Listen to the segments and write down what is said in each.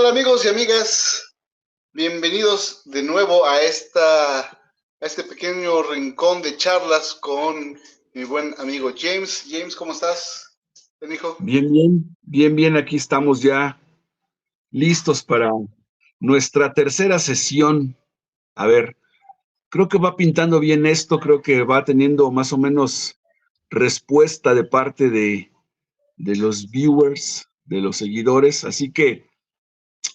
tal amigos y amigas? Bienvenidos de nuevo a este pequeño rincón de charlas con mi buen amigo James. James, ¿cómo estás, hijo? Bien, aquí estamos ya listos para nuestra tercera sesión. A ver, creo que va pintando bien esto, creo que va teniendo más o menos respuesta de parte de los viewers, de los seguidores, así que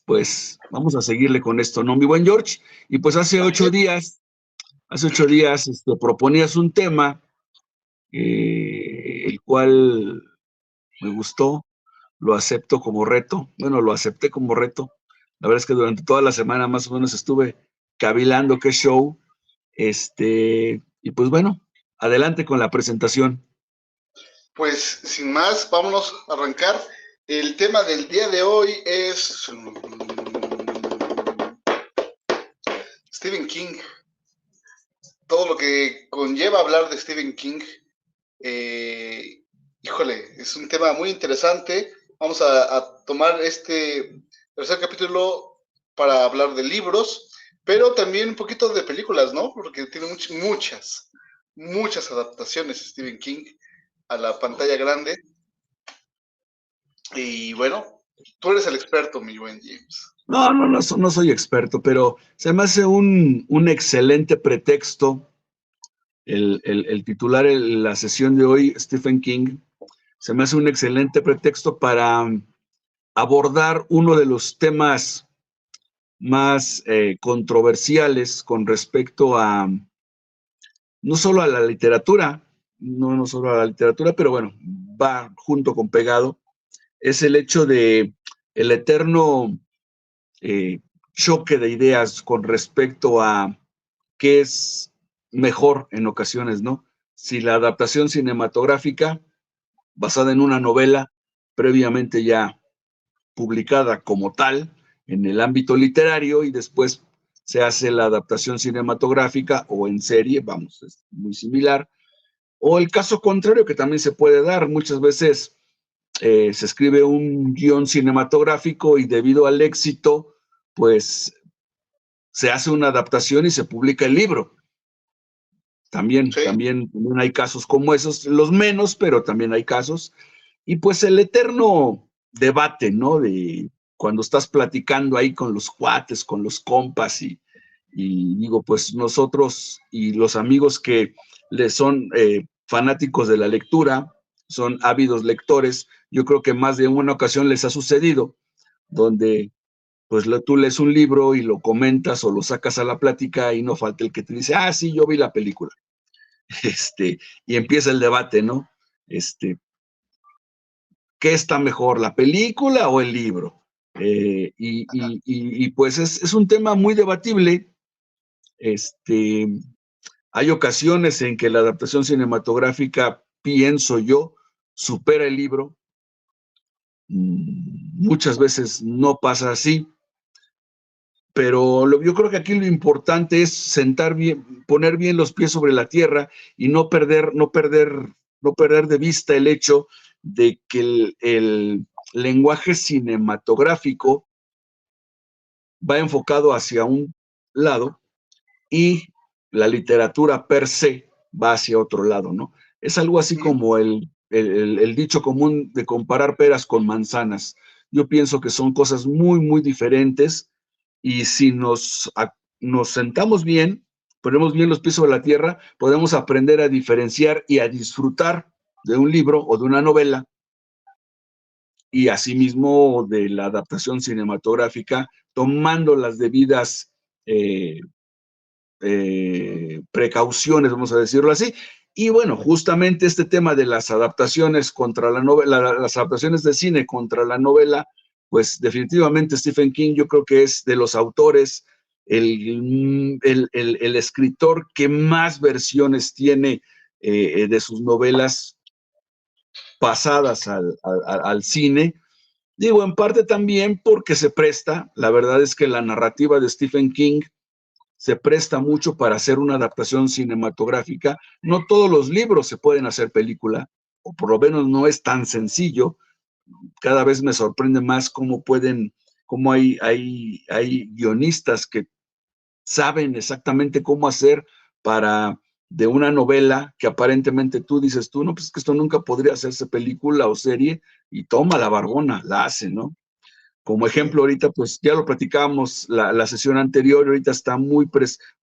pues vamos a seguirle con esto, ¿no, mi buen George? Y pues hace 8 días proponías un tema, el cual me gustó, lo acepto como reto, bueno, lo acepté como reto. La verdad es que durante toda la semana más o menos estuve cavilando qué show, y pues bueno, adelante con la presentación. Pues sin más, vámonos a arrancar. El tema del día de hoy es Stephen King. Todo lo que conlleva hablar de Stephen King. Híjole, es un tema muy interesante. Vamos a tomar este tercer capítulo para hablar de libros, pero también un poquito de películas, ¿no? Porque tiene muchas adaptaciones Stephen King a la pantalla grande. Y bueno, tú eres el experto, mi buen James. No soy experto, pero se me hace un excelente pretexto el titular la sesión de hoy, Stephen King, se me hace un excelente pretexto para abordar uno de los temas más controversiales con respecto a no solo a la literatura, no solo a la literatura, pero bueno, va junto con pegado, es el hecho de el eterno choque de ideas con respecto a qué es mejor en ocasiones, ¿no? Si la adaptación cinematográfica basada en una novela previamente ya publicada como tal en el ámbito literario y después se hace la adaptación cinematográfica o en serie, vamos, es muy similar. O el caso contrario que también se puede dar, muchas veces se escribe un guión cinematográfico y debido al éxito, pues se hace una adaptación y se publica el libro. También hay casos como esos, los menos, pero también hay casos. Y pues el eterno debate, ¿no? De cuando estás platicando ahí con los cuates, con los compas y digo, pues nosotros y los amigos que les son fanáticos de la lectura, son ávidos lectores, yo creo que más de una ocasión les ha sucedido, donde pues tú lees un libro y lo comentas o lo sacas a la plática y no falta el que te dice, ah, sí, yo vi la película. Y empieza el debate, ¿no? ¿Qué está mejor, la película o el libro? Y pues es un tema muy debatible. Hay ocasiones en que la adaptación cinematográfica, pienso yo, supera el libro. Muchas veces no pasa así, pero yo creo que aquí lo importante es sentar bien, poner bien los pies sobre la tierra y no perder de vista el hecho de que el lenguaje cinematográfico va enfocado hacia un lado y la literatura per se va hacia otro lado, ¿no? Es algo así como el dicho común de comparar peras con manzanas. Yo pienso que son cosas muy, muy diferentes y si nos sentamos bien, ponemos bien los pies sobre la tierra, podemos aprender a diferenciar y a disfrutar de un libro o de una novela y asimismo de la adaptación cinematográfica, tomando las debidas precauciones, vamos a decirlo así. Y bueno, justamente este tema de las adaptaciones contra la novela, las adaptaciones de cine contra la novela, pues definitivamente Stephen King yo creo que es de los autores, el escritor que más versiones tiene de sus novelas pasadas al cine. Digo, en parte también porque se presta, la verdad es que la narrativa de Stephen King se presta mucho para hacer una adaptación cinematográfica. No todos los libros se pueden hacer película, o por lo menos no es tan sencillo. Cada vez me sorprende más cómo pueden cómo hay guionistas que saben exactamente cómo hacer para de una novela que aparentemente tú dices tú, no, pues es que esto nunca podría hacerse película o serie, y toma la barbona, la hace, ¿no? Como ejemplo, ahorita, pues ya lo platicábamos la sesión anterior, ahorita está muy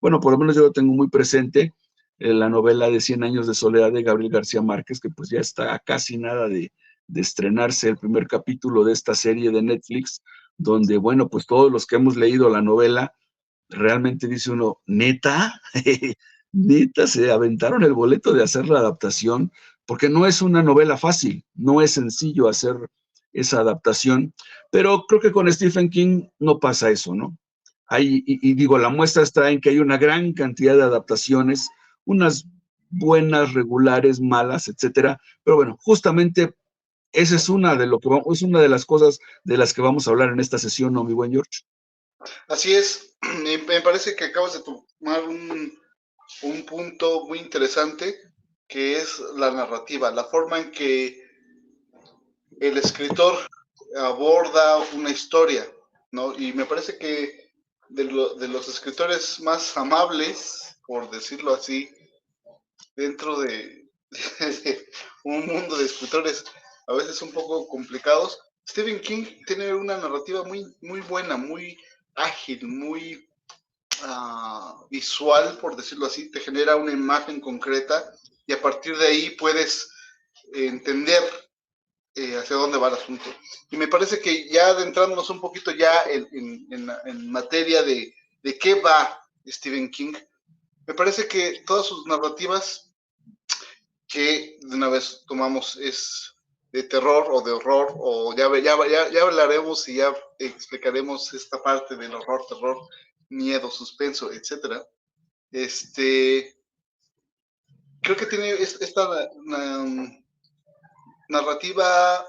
bueno, por lo menos yo lo tengo muy presente, la novela de 100 años de soledad de Gabriel García Márquez, que pues ya está a casi nada de estrenarse el primer capítulo de esta serie de Netflix, donde, bueno, pues todos los que hemos leído la novela, realmente dice uno, neta, neta, se aventaron el boleto de hacer la adaptación, porque no es una novela fácil, no es sencillo hacer esa adaptación, pero creo que con Stephen King no pasa eso, ¿no? Y digo, la muestra está en que hay una gran cantidad de adaptaciones, unas buenas, regulares, malas, etcétera, pero bueno, justamente esa es es una de las cosas de las que vamos a hablar en esta sesión, ¿no, mi buen George? Así es, me parece que acabas de tomar un punto muy interesante, que es la narrativa, la forma en que el escritor aborda una historia, ¿no? Y me parece que de los escritores más amables, por decirlo así, dentro de un mundo de escritores a veces un poco complicados, Stephen King tiene una narrativa muy buena, muy ágil, muy visual, por decirlo así, te genera una imagen concreta y a partir de ahí puedes entender hacia dónde va el asunto. Y me parece que ya adentrándonos un poquito ya en materia de qué va Stephen King, me parece que todas sus narrativas que de una vez tomamos es de terror o de horror, o ya hablaremos y ya explicaremos esta parte del horror, terror, miedo, suspenso, etcétera. Creo que tiene esta narrativa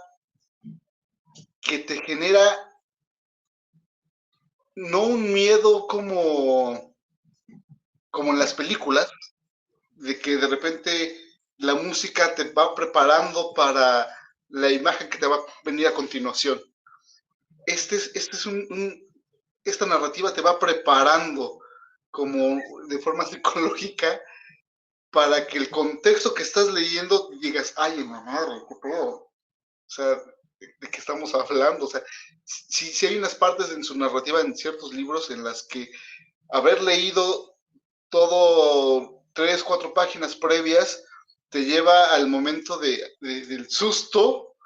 que te genera no un miedo como en las películas, de que de repente la música te va preparando para la imagen que te va a venir a continuación. Esta narrativa te va preparando como de forma psicológica para que el contexto que estás leyendo digas, ay, madre, qué pedo. O sea, ¿de qué estamos hablando? O sea, si hay unas partes en su narrativa en ciertos libros en las que haber leído todo 3, 4 páginas previas te lleva al momento del susto.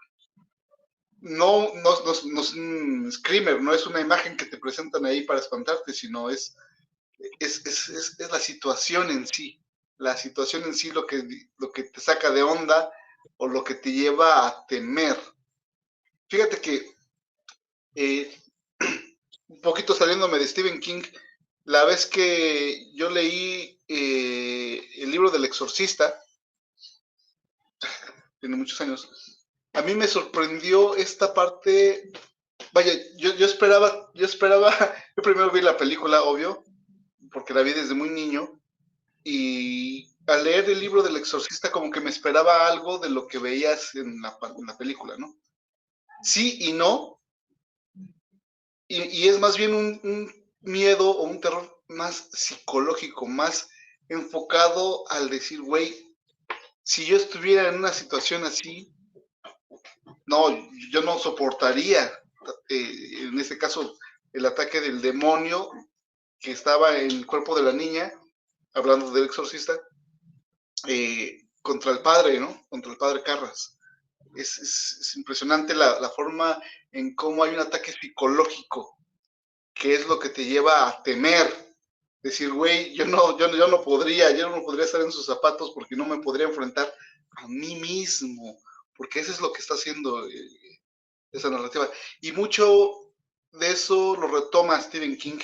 No es un screamer, no es una imagen que te presentan ahí para espantarte, sino es la situación en sí. La situación en sí lo que te saca de onda o lo que te lleva a temer. Fíjate que un poquito saliéndome de Stephen King, la vez que yo leí el libro del Exorcista, tiene muchos años, a mí me sorprendió esta parte. Vaya, yo esperaba, yo primero vi la película, obvio, porque la vi desde muy niño, y al leer el libro del Exorcista como que me esperaba algo de lo que veías en la película, ¿no? Sí y no, y es más bien un miedo o un terror más psicológico, más enfocado al decir, güey, si yo estuviera en una situación así, no, yo no soportaría, en este caso, el ataque del demonio que estaba en el cuerpo de la niña, hablando del exorcista, contra el padre, ¿no? Contra el padre Carras. Es impresionante la forma en cómo hay un ataque psicológico, que es lo que te lleva a temer. Decir, güey, yo no podría estar en sus zapatos porque no me podría enfrentar a mí mismo, porque eso es lo que está haciendo esa narrativa. Y mucho de eso lo retoma Stephen King,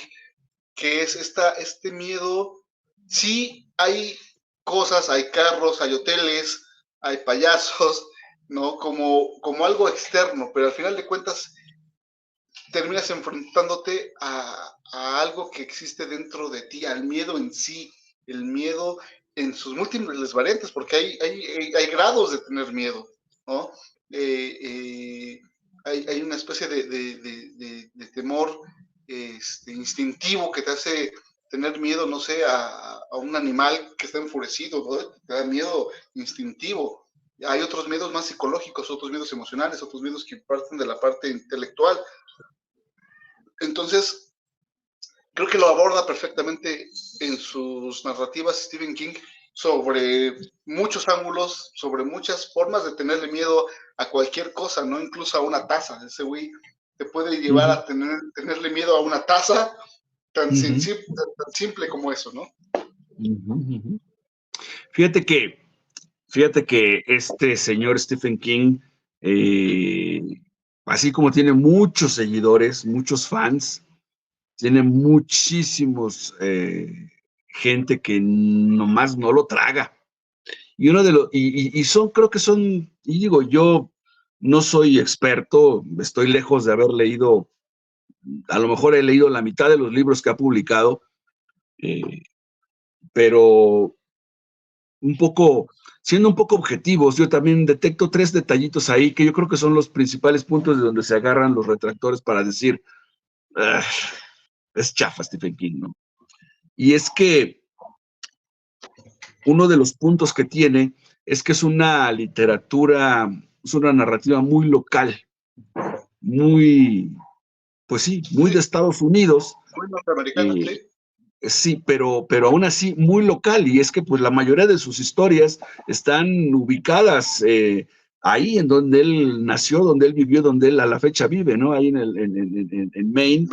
que es este miedo. Sí, hay cosas, hay carros, hay hoteles, hay payasos, ¿no? Como algo externo, pero al final de cuentas terminas enfrentándote a algo que existe dentro de ti, al miedo en sí, el miedo en sus múltiples variantes, porque hay grados de tener miedo, ¿no? hay una especie de temor instintivo que te hace tener miedo, no sé, a un animal que está enfurecido, ¿no? Te da miedo instintivo. Hay otros miedos más psicológicos, otros miedos emocionales, otros miedos que parten de la parte intelectual. Entonces, creo que lo aborda perfectamente en sus narrativas Stephen King sobre muchos ángulos, sobre muchas formas de tenerle miedo a cualquier cosa, ¿no? Incluso a una taza. Ese güey te puede llevar a tenerle miedo a una taza tan simple como eso, ¿no? Fíjate que este señor Stephen King, así como tiene muchos seguidores, muchos fans, tiene muchísimos gente que nomás no lo traga. Y uno de los, creo que son, y digo, yo no soy experto, estoy lejos de haber leído, a lo mejor he leído la mitad de los libros que ha publicado, pero siendo un poco objetivos, yo también detecto 3 detallitos ahí que yo creo que son los principales puntos de donde se agarran los retractores para decir, es chafa Stephen King, ¿no? Y es que uno de los puntos que tiene es que es una literatura, es una narrativa muy local, muy, pues sí, muy de Estados Unidos. Muy norteamericana, sí. Sí, pero aún así muy local, y es que pues la mayoría de sus historias están ubicadas ahí en donde él nació, donde él vivió, donde él a la fecha vive, ¿no? Ahí en Maine,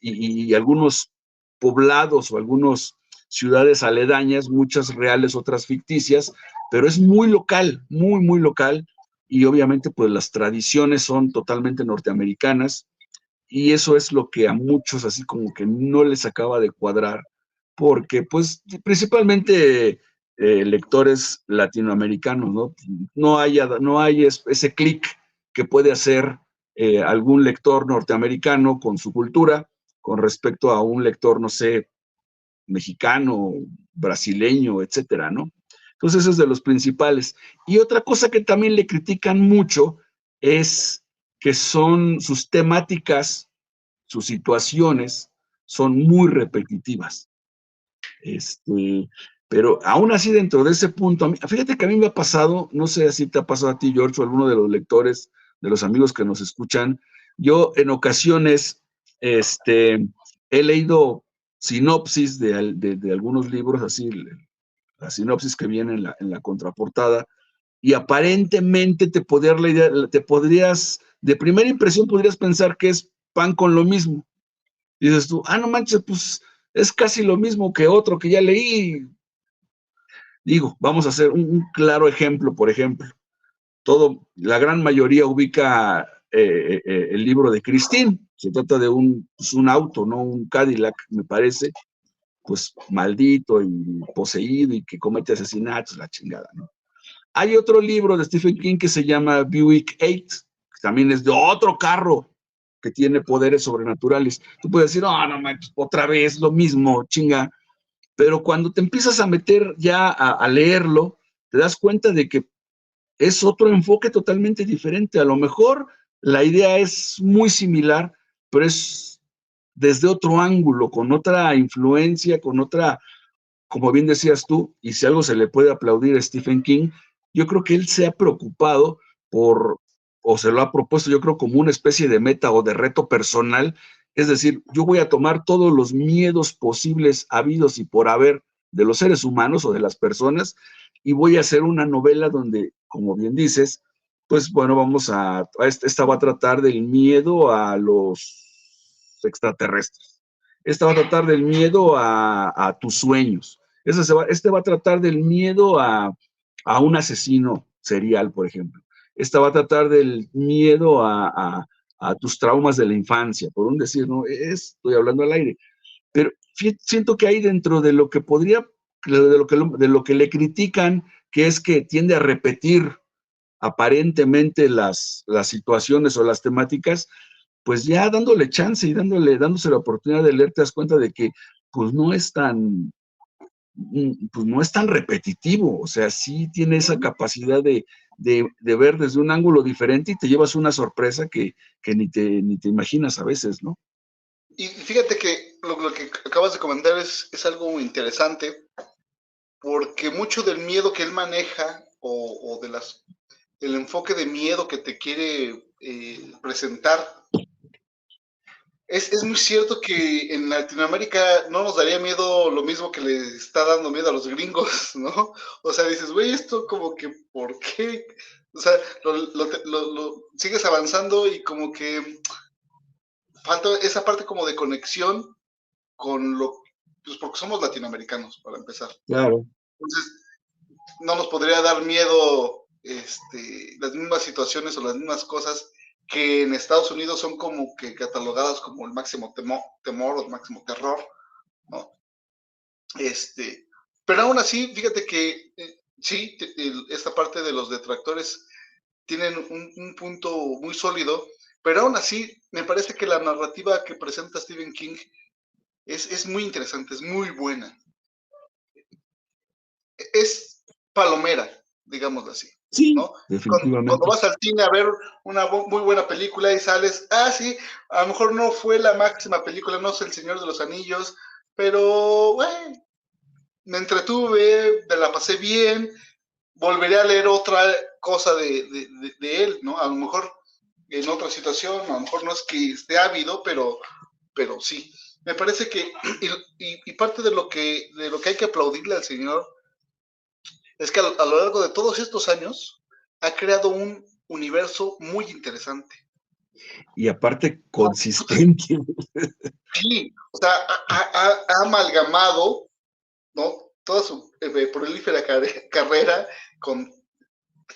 y algunos poblados o algunas ciudades aledañas, muchas reales, otras ficticias, pero es muy local, muy, muy local, y obviamente pues las tradiciones son totalmente norteamericanas. Y eso es lo que a muchos así como que no les acaba de cuadrar, porque pues principalmente lectores latinoamericanos, ¿no? No hay ese clic que puede hacer algún lector norteamericano con su cultura con respecto a un lector, no sé, mexicano, brasileño, etcétera, ¿no? Entonces, ese es de los principales. Y otra cosa que también le critican mucho es que son sus temáticas, sus situaciones, son muy repetitivas. Pero aún así, dentro de ese punto, fíjate que a mí me ha pasado, no sé si te ha pasado a ti, George, o a alguno de los lectores, de los amigos que nos escuchan, yo en ocasiones he leído sinopsis de algunos libros, así, la sinopsis que viene en la contraportada, y aparentemente te podrías, de primera impresión podrías pensar que es pan con lo mismo. Y dices tú, no manches, pues es casi lo mismo que otro que ya leí. Digo, vamos a hacer un claro ejemplo, por ejemplo. La gran mayoría ubica el libro de Christine. Se trata de un auto, ¿no? Un Cadillac, me parece, pues maldito y poseído y que comete asesinatos, la chingada, ¿no? Hay otro libro de Stephen King que se llama Buick 8, que también es de otro carro que tiene poderes sobrenaturales. Tú puedes decir, no manches, otra vez lo mismo, chinga. Pero cuando te empiezas a meter ya a leerlo, te das cuenta de que es otro enfoque totalmente diferente. A lo mejor la idea es muy similar, pero es desde otro ángulo, con otra influencia, con otra, como bien decías tú, y si algo se le puede aplaudir a Stephen King, yo creo que él se ha preocupado o se lo ha propuesto, yo creo, como una especie de meta o de reto personal. Es decir, yo voy a tomar todos los miedos posibles, habidos y por haber de los seres humanos o de las personas, y voy a hacer una novela donde, como bien dices, pues bueno, esta va a tratar del miedo a los extraterrestres. Esta va a tratar del miedo a tus sueños. Este va a tratar del miedo a un asesino serial, por ejemplo. Esta va a tratar del miedo a tus traumas de la infancia, por un decir, ¿no? Estoy hablando al aire. Pero siento que hay dentro de lo que podría, de lo que le critican, que es que tiende a repetir aparentemente las situaciones o las temáticas, pues ya dándole chance y dándose la oportunidad de leer, te das cuenta de que pues no es tan pues no es tan repetitivo, o sea, sí tiene esa capacidad de ver desde un ángulo diferente y te llevas una sorpresa que ni te imaginas a veces, ¿no? Y fíjate que lo que acabas de comentar es algo interesante, porque mucho del miedo que él maneja o el enfoque de miedo que te quiere presentar, es muy cierto que en Latinoamérica no nos daría miedo lo mismo que le está dando miedo a los gringos, ¿no? O sea, dices, güey, esto como que, ¿por qué? O sea, sigues avanzando y como que falta esa parte como de conexión con pues porque somos latinoamericanos, para empezar. Claro. Entonces, no nos podría dar miedo las mismas situaciones o las mismas cosas que en Estados Unidos son como que catalogadas como el máximo temor o el máximo terror, ¿no? Pero aún así, fíjate que sí, esta parte de los detractores tienen un punto muy sólido, pero aún así me parece que la narrativa que presenta Stephen King es muy interesante, es muy buena. Es palomera, digámoslo así. Sí, ¿no? definitivamente. Cuando vas al cine a ver una muy buena película y sales, sí, a lo mejor no fue la máxima película, no es El Señor de los Anillos, pero, güey, me entretuve, me la pasé bien, volveré a leer otra cosa de él, ¿no? A lo mejor en otra situación, a lo mejor no es que esté ávido, pero sí. Me parece que, y parte de lo que hay que aplaudirle al señor es que a lo largo de todos estos años ha creado un universo muy interesante. Y aparte consistente. Sí, o sea, ha amalgamado, ¿no? Toda su prolífera carrera con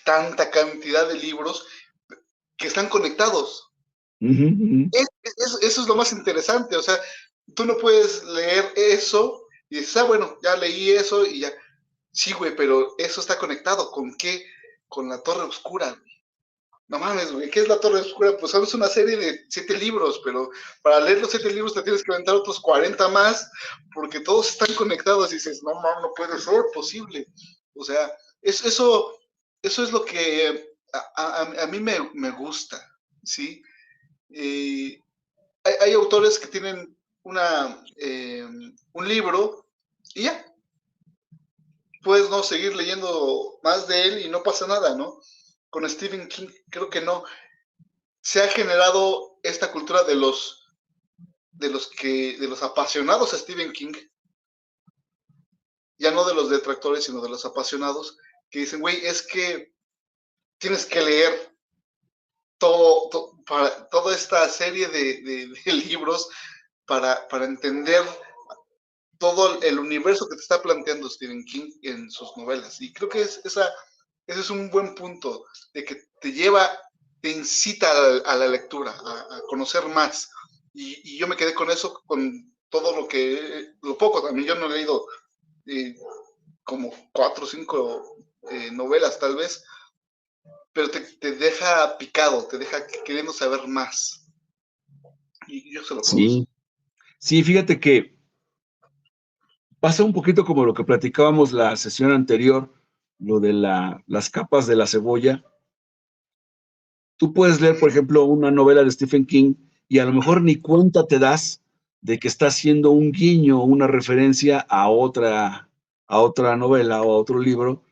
tanta cantidad de libros que están conectados. Eso es lo más interesante, o sea, tú no puedes leer eso y dices, bueno, ya leí eso y ya. Sí, güey, pero eso está conectado. ¿Con qué? Con la Torre Oscura, güey. No mames, güey, ¿qué es la Torre Oscura? Pues sabes una serie de 7 libros, pero para leer los 7 libros te tienes que aventar otros 40 más, porque todos están conectados y dices, no mames, no puede ser posible. O sea, eso es lo que a mí me gusta, ¿sí? Hay autores que tienen un libro y ya, puedes no seguir leyendo más de él y no pasa nada, ¿no? Con Stephen King creo que no. Se ha generado esta cultura de los apasionados a Stephen King, ya no de los detractores, sino de los apasionados, que dicen, güey, es que tienes que leer toda esta serie de libros para entender todo el universo que te está planteando Stephen King en sus novelas. Y creo que ese es un buen punto, de que te incita a la lectura, a conocer más. Y yo me quedé con eso, con todo lo poco, también yo no he leído como 4 o 5 novelas tal vez, pero te deja picado, te deja queriendo saber más. Y yo se lo conozco. Sí, fíjate que pasa un poquito como lo que platicábamos la sesión anterior, lo de las capas de la cebolla. Tú puedes leer, por ejemplo, una novela de Stephen King y a lo mejor ni cuenta te das de que está haciendo un guiño o una referencia a otra novela o a otro libro,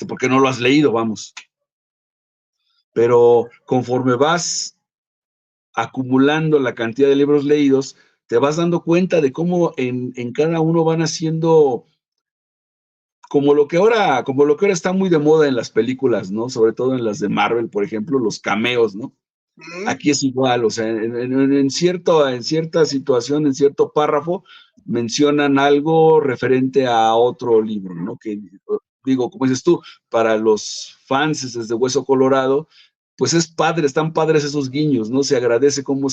porque no lo has leído, vamos. Pero conforme vas acumulando la cantidad de libros leídos, te vas dando cuenta de cómo en cada uno van haciendo como lo que ahora está muy de moda en las películas, ¿no? Sobre todo en las de Marvel, por ejemplo, los cameos, ¿no? Aquí es igual, o sea, en cierta situación, en cierto párrafo, mencionan algo referente a otro libro, ¿no? Que digo, como dices tú, para los fans desde Hueso Colorado, pues están padres esos guiños, ¿no? Se agradece cómo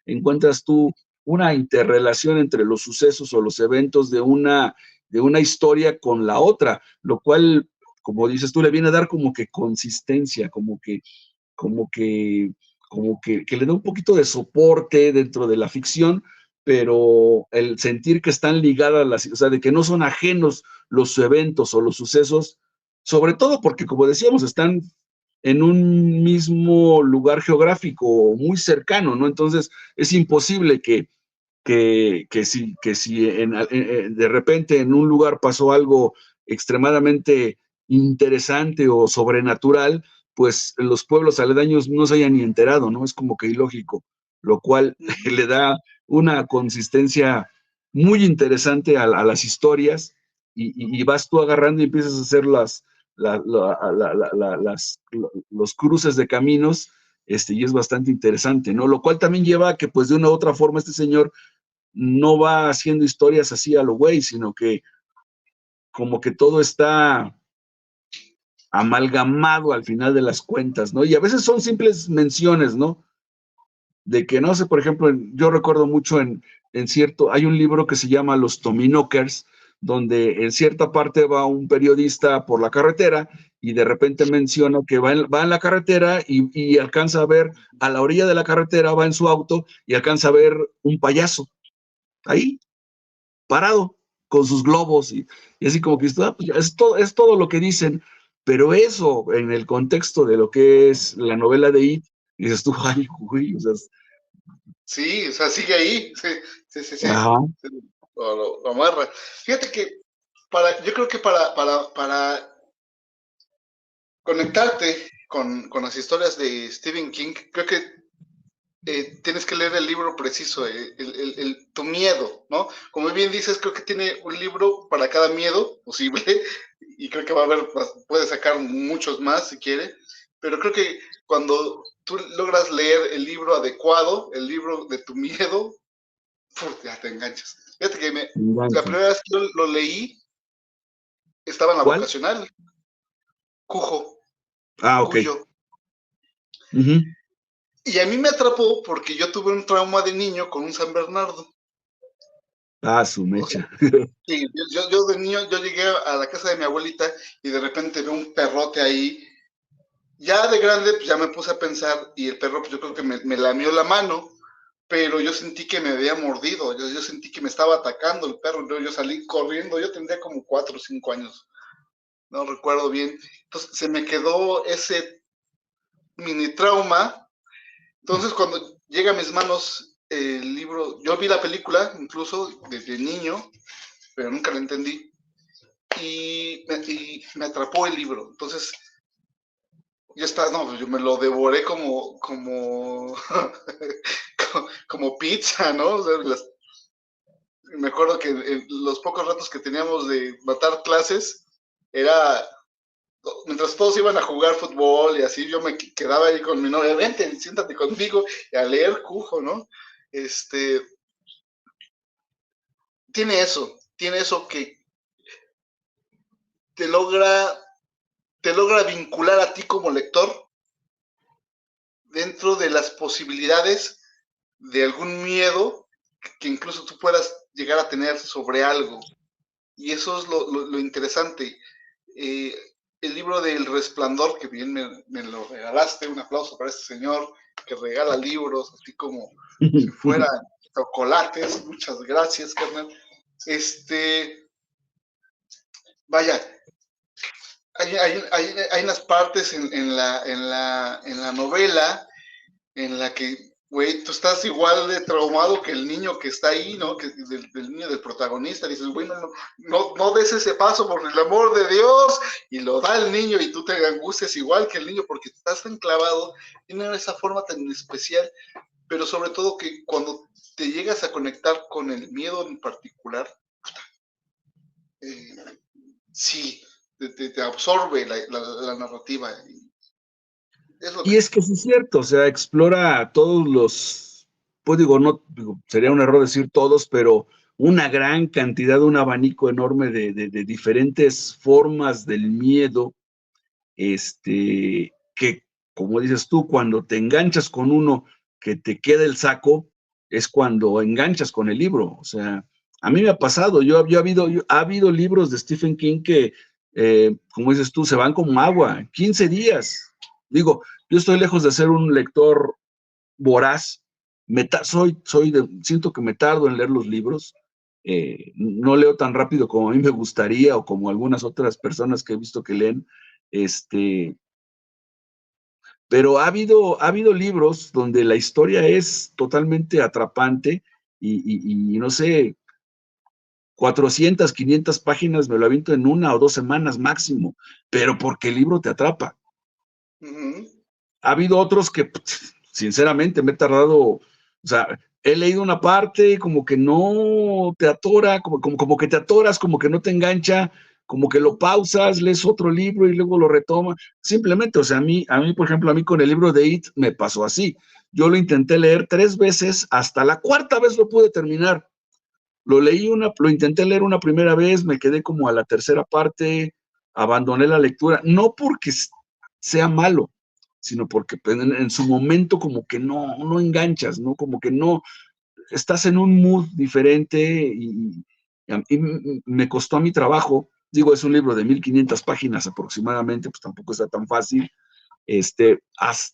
encuentras tú una interrelación entre los sucesos o los eventos de una historia con la otra, lo cual, como dices tú, le viene a dar como que consistencia, como que le da un poquito de soporte dentro de la ficción, pero el sentir que están ligadas, o sea, de que no son ajenos los eventos o los sucesos, sobre todo porque, como decíamos, están en un mismo lugar geográfico muy cercano, ¿no? Entonces, es imposible que si de repente en un lugar pasó algo extremadamente interesante o sobrenatural, pues los pueblos aledaños no se hayan ni enterado, ¿no? Es como que ilógico, lo cual le da una consistencia muy interesante a las historias y vas tú agarrando y empiezas a hacer los cruces de caminos, y es bastante interesante, ¿no? Lo cual también lleva a que, pues, de una u otra forma, este señor no va haciendo historias así a lo güey, sino que como que todo está amalgamado al final de las cuentas, ¿no? Y a veces son simples menciones, ¿no? De que, no sé, por ejemplo, yo recuerdo mucho hay un libro que se llama Los Tommyknockers, donde en cierta parte va un periodista por la carretera y de repente menciona que va en la carretera y alcanza a ver, a la orilla de la carretera, va en su auto y alcanza a ver un payaso ahí, parado, con sus globos y así como que pues es todo lo que dicen, pero eso en el contexto de lo que es la novela de It, dices tú, ay, güey, o sea, Sí, o sea, sigue ahí. Sí. ajá. Lo amarra. Fíjate que yo creo que para conectarte con las historias de Stephen King, creo que tienes que leer el libro preciso, tu miedo, ¿no? Como bien dices, creo que tiene un libro para cada miedo posible y creo que puede sacar muchos más si quiere, pero creo que cuando tú logras leer el libro adecuado, el libro de tu miedo, ya te enganchas. Fíjate que la primera vez que yo lo leí estaba en la ¿Cuál? vocacional, Cujo. Ah, ok. Cuyo. Y a mí me atrapó porque yo tuve un trauma de niño con un San Bernardo. Ah, su O sea, mecha. sí, yo de niño, yo llegué a la casa de mi abuelita y de repente veo un perrote ahí. Ya de grande, pues ya me puse a pensar y el perro, pues yo creo que me lamió la mano, pero yo sentí que me había mordido, yo sentí que me estaba atacando el perro, yo salí corriendo, yo tendría como 4 o 5 años, no recuerdo bien. Entonces se me quedó ese mini trauma. Entonces cuando llega a mis manos el libro, yo vi la película incluso desde niño, pero nunca la entendí, y me atrapó el libro. Entonces, ya está, no, yo me lo devoré como pizza, ¿no? O sea, me acuerdo que en los pocos ratos que teníamos de matar clases, era, mientras todos iban a jugar fútbol y así, yo me quedaba ahí con mi novia, vente, siéntate conmigo y a leer Cujo, ¿no? Tiene eso que te logra vincular a ti como lector dentro de las posibilidades de algún miedo que incluso tú puedas llegar a tener sobre algo. Y eso es lo interesante. El libro del Resplandor, que bien me lo regalaste, un aplauso para este señor que regala libros, así como si fueran chocolates. Muchas gracias, carnal. Vaya, hay unas partes en la novela en la que, güey, tú estás igual de traumado que el niño que está ahí, ¿no? Que del niño del protagonista. Dices, güey, no des ese paso por el amor de Dios. Y lo da el niño y tú te angustias igual que el niño porque estás tan clavado. Tiene esa forma tan especial, pero sobre todo que cuando te llegas a conectar con el miedo en particular, sí, te absorbe la narrativa. Y es que sí es cierto, o sea, explora todos pues sería un error decir todos, pero una gran cantidad, un abanico enorme de diferentes formas del miedo, que, como dices tú, cuando te enganchas con uno que te queda el saco, es cuando enganchas con el libro. O sea, a mí me ha pasado, ha habido libros de Stephen King que, como dices tú, se van como agua, 15 días. Digo, yo estoy lejos de ser un lector voraz, siento que me tardo en leer los libros. No leo tan rápido como a mí me gustaría o como algunas otras personas que he visto que leen. Pero ha habido libros donde la historia es totalmente atrapante y no sé, 400, 500 páginas me lo aviento en 1 o 2 semanas máximo, pero porque el libro te atrapa. Ha habido otros que, sinceramente, me he tardado, o sea, he leído una parte, como que no te atora, como que te atoras, como que no te engancha, como que lo pausas, lees otro libro y luego lo retomas. Simplemente, o sea, a mí, por ejemplo, a mí con el libro de It me pasó así. Yo lo intenté leer 3 veces, hasta la 4ª vez lo pude terminar. Lo intenté leer una primera vez, me quedé como a la 3ª parte, abandoné la lectura, no porque sea malo, sino porque en su momento como que no enganchas, ¿no? Como que no, estás en un mood diferente y me costó a mi trabajo. Digo, es un libro de 1500 páginas aproximadamente, pues tampoco está tan fácil.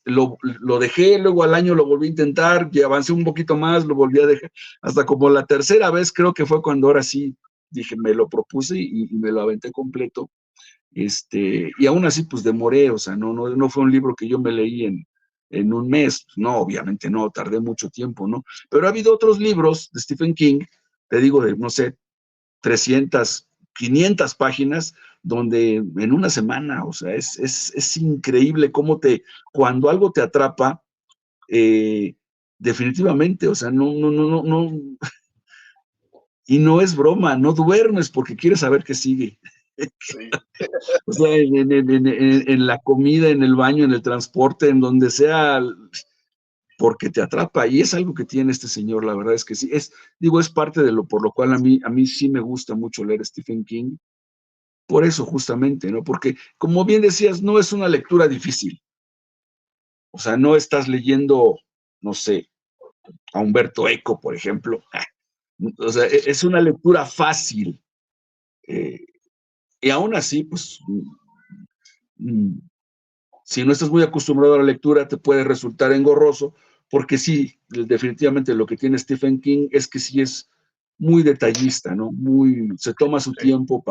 Lo dejé, luego al año lo volví a intentar, y avancé un poquito más, lo volví a dejar, hasta como la 3ª vez creo que fue cuando ahora sí dije, me lo propuse y me lo aventé completo. Y aún así, pues demoré, o sea, no fue un libro que yo me leí en un mes, no, obviamente no, tardé mucho tiempo, ¿no? Pero ha habido otros libros de Stephen King, te digo, de, no sé, 300, 500 páginas, donde en una semana, o sea, es increíble cómo cuando algo te atrapa, definitivamente, o sea, no, y no es broma, no duermes porque quieres saber qué sigue. Sí. O sea, en la comida, en el baño, en el transporte, en donde sea, porque te atrapa, y es algo que tiene este señor, la verdad es que sí, es parte de por lo cual a mí sí me gusta mucho leer Stephen King, por eso justamente, ¿no? Porque, como bien decías, no es una lectura difícil. O sea, no estás leyendo, no sé, a Humberto Eco, por ejemplo. O sea, es una lectura fácil. Y aún así, pues, si no estás muy acostumbrado a la lectura, te puede resultar engorroso, porque sí, definitivamente lo que tiene Stephen King es que sí es muy detallista, ¿no? Se toma su tiempo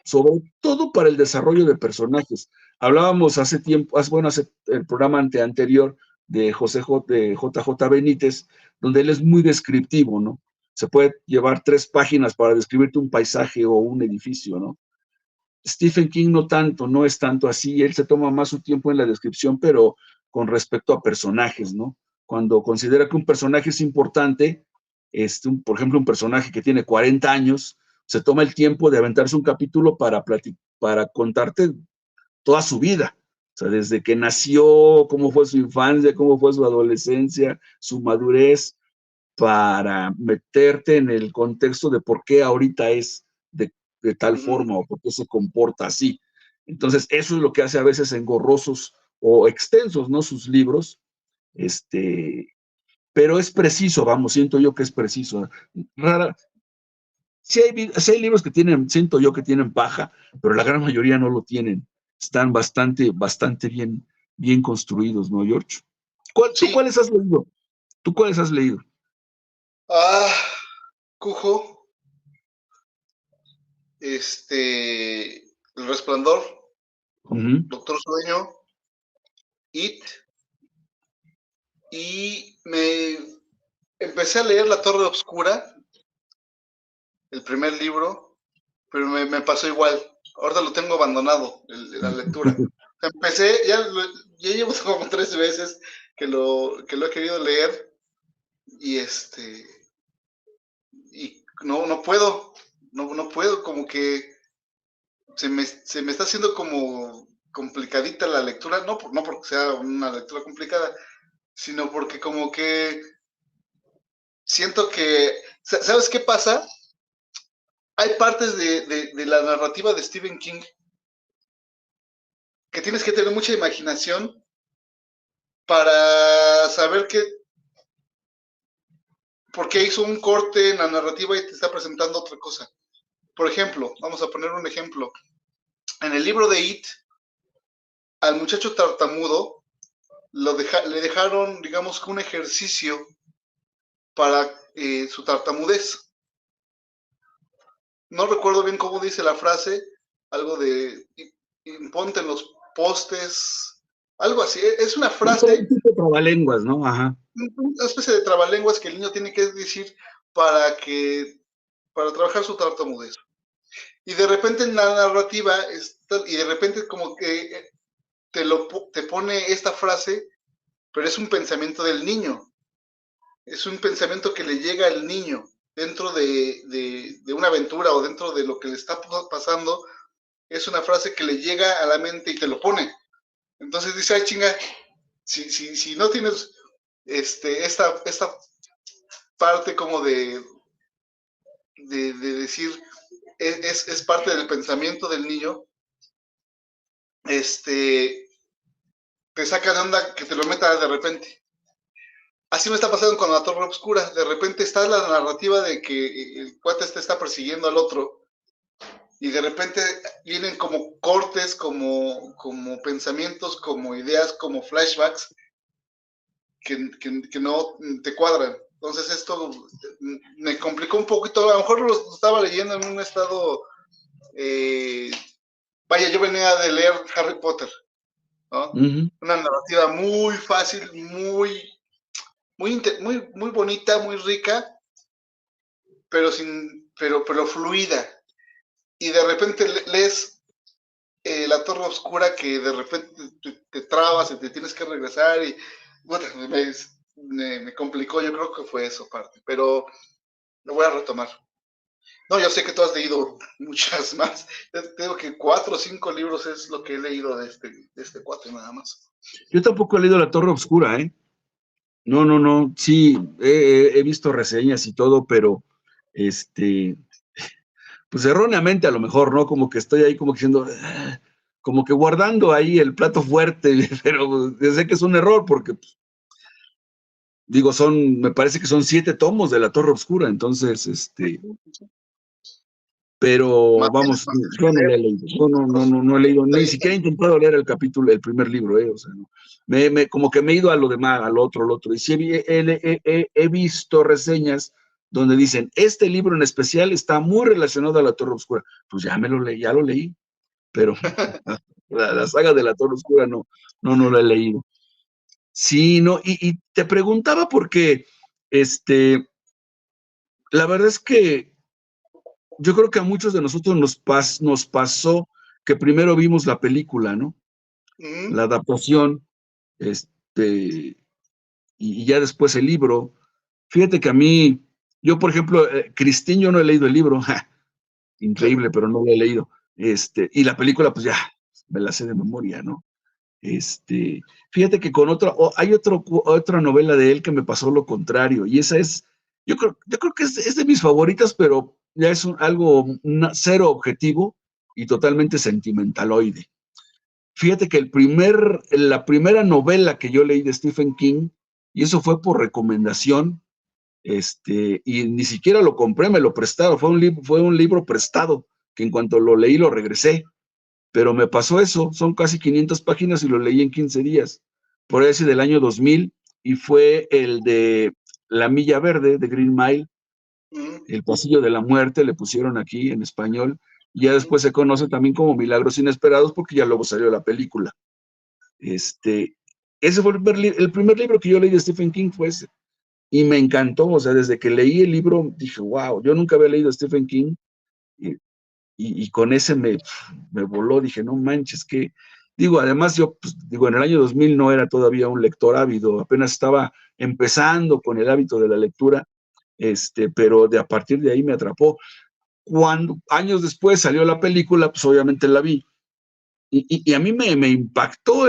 sobre todo para el desarrollo de personajes. Hablábamos hace tiempo, hace el programa anterior de JJ Benítez, donde él es muy descriptivo, ¿no? Se puede llevar 3 páginas para describirte un paisaje o un edificio, ¿no? Stephen King no tanto, no es tanto así, él se toma más su tiempo en la descripción, pero con respecto a personajes, ¿no? Cuando considera que un personaje es importante, por ejemplo, un personaje que tiene 40 años, se toma el tiempo de aventarse un capítulo para contarte toda su vida. O sea, desde que nació, cómo fue su infancia, cómo fue su adolescencia, su madurez, para meterte en el contexto de por qué ahorita es de tal forma o por qué se comporta así. Entonces, eso es lo que hace a veces engorrosos o extensos, ¿no? Sus libros, pero es preciso, vamos, siento yo que es preciso. Sí hay libros que siento yo que tienen paja, pero la gran mayoría no lo tienen. Están bastante bien construidos, ¿no, George? ¿Tú Sí. cuáles has leído? ¿Tú cuáles has leído? Cujo, El Resplandor, Doctor Sueño, It, y me empecé a leer La Torre Obscura, el primer libro, pero me pasó igual. Ahorita lo tengo abandonado, la lectura. Empecé, ya llevo como 3 veces que lo he querido leer y y no puedo, no puedo, como que se me está haciendo como complicadita la lectura, no porque sea una lectura complicada, sino porque como que siento que, ¿sabes qué pasa? Hay partes de la narrativa de Stephen King que tienes que tener mucha imaginación para saber por qué hizo un corte en la narrativa y te está presentando otra cosa. Por ejemplo, vamos a poner un ejemplo. En el libro de It, al muchacho tartamudo le dejaron, digamos, un ejercicio para su tartamudez. No recuerdo bien cómo dice la frase, algo de ponte en los postes, algo así. Es una frase. Un tipo de trabalenguas, ¿no? Ajá. Una especie de trabalenguas que el niño tiene que decir para trabajar su tartamudez. Y de repente en la narrativa, y de repente como que te pone esta frase, pero es un pensamiento del niño. Es un pensamiento que le llega al niño dentro de una aventura o dentro de lo que le está pasando. Es una frase que le llega a la mente y te lo pone. Entonces dice, ay chinga, si no tienes esta parte como de decir, es parte del pensamiento del niño, te saca de onda que te lo meta de repente. Así me está pasando con La Torre Oscura. De repente está la narrativa de que el cuate está persiguiendo al otro y de repente vienen como cortes, como pensamientos, como ideas, como flashbacks que no te cuadran. Entonces esto me complicó un poquito. A lo mejor lo estaba leyendo en un estado... vaya, yo venía de leer Harry Potter, ¿no? Una narrativa muy fácil, muy bonita, muy rica, pero fluida. Y de repente lees La Torre Oscura, que de repente te trabas y te tienes que regresar y bueno, me complicó. Yo creo que fue eso parte, pero lo voy a retomar. No, yo sé que tú has leído muchas más. Tengo que 4 o 5 libros es lo que he leído de este cuate nada más. Yo tampoco he leído La Torre Oscura, ¿eh? No. Sí, he visto reseñas y todo, pero pues erróneamente a lo mejor, ¿no? Como que estoy ahí como diciendo, como que guardando ahí el plato fuerte, pero sé que es un error porque, pues, digo, me parece que son 7 tomos de La Torre Oscura, entonces, pero vamos, yo no lo he leído, no he leído, ni siquiera he intentado leer el primer libro, o sea, no. Como que me he ido a lo demás, al otro, y sí he visto reseñas donde dicen, este libro en especial está muy relacionado a La Torre Oscura. Pues ya ya lo leí, pero la saga de La Torre Oscura no lo he leído. Sí, no, y te preguntaba porque, la verdad es que yo creo que a muchos de nosotros nos pasó que primero vimos la película, ¿no? La adaptación, y ya después el libro. Fíjate que a mí, yo por ejemplo, Christine, yo no he leído el libro, increíble, pero no lo he leído. Y la película, pues ya, me la sé de memoria, ¿no? Fíjate que hay otra novela de él que me pasó lo contrario, y esa es, yo creo que es de mis favoritas, pero ya es algo cero objetivo y totalmente sentimentaloide. Fíjate que la primera novela que yo leí de Stephen King, y eso fue por recomendación, y ni siquiera lo compré, me lo prestaron, fue un libro prestado, que en cuanto lo leí lo regresé, pero me pasó eso, son casi 500 páginas y lo leí en 15 días, por ese del año 2000, y fue el de La Milla Verde, de Green Mile, El Pasillo de la Muerte, le pusieron aquí en español, y ya después se conoce también como Milagros Inesperados, porque ya luego salió la película. Ese fue el primer libro que yo leí de Stephen King, fue ese, y me encantó, o sea, desde que leí el libro, dije, wow, yo nunca había leído a Stephen King, y con ese me voló, dije, no manches, que, digo, además yo, pues, digo, en el año 2000 no era todavía un lector ávido, apenas estaba empezando con el hábito de la lectura, pero a partir de ahí me atrapó. Cuando años después salió la película, pues obviamente la vi, y a mí me impactó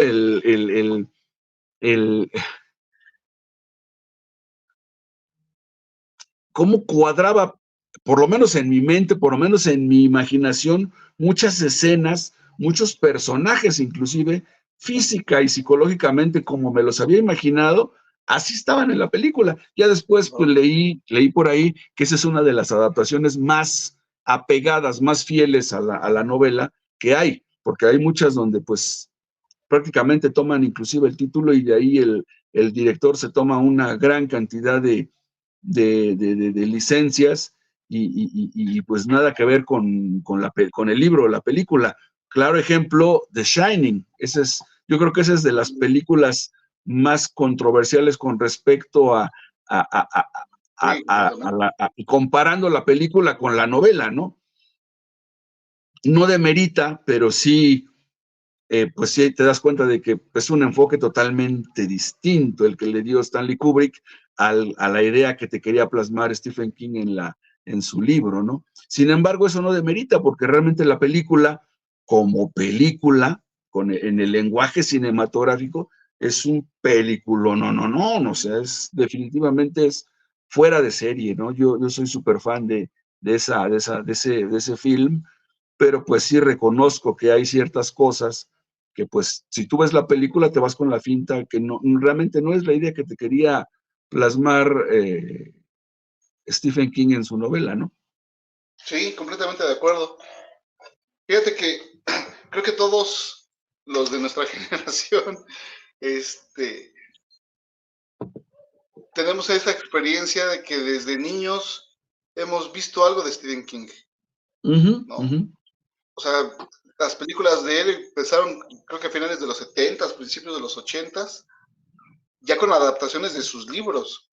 cómo cuadraba, por lo menos en mi mente, por lo menos en mi imaginación, muchas escenas, muchos personajes inclusive, física y psicológicamente como me los había imaginado, así estaban en la película. Ya después pues leí por ahí que esa es una de las adaptaciones más apegadas, más fieles a la novela que hay, porque hay muchas donde pues prácticamente toman inclusive el título y de ahí el director se toma una gran cantidad de licencias y pues nada que ver con el libro, la película. Claro ejemplo, The Shining. Yo creo que esa es de las películas más controversiales con respecto comparando la película con la novela, ¿no? No demerita, pero sí, pues sí te das cuenta de que es un enfoque totalmente distinto el que le dio Stanley Kubrick a la idea que te quería plasmar Stephen King en su libro, ¿no? Sin embargo, eso no demerita, porque realmente la película, como película, en el lenguaje cinematográfico, es un película, no, o sea, definitivamente es fuera de serie, ¿no? Yo soy súper fan de ese film, pero pues sí reconozco que hay ciertas cosas que pues si tú ves la película te vas con la finta que realmente no es la idea que te quería plasmar Stephen King en su novela, ¿no? Sí, completamente de acuerdo. Fíjate que creo que todos los de nuestra generación, tenemos esa experiencia de que desde niños hemos visto algo de Stephen King, ¿no? O sea, las películas de él empezaron, creo que a finales de los 70s, principios de los 80s, ya con adaptaciones de sus libros.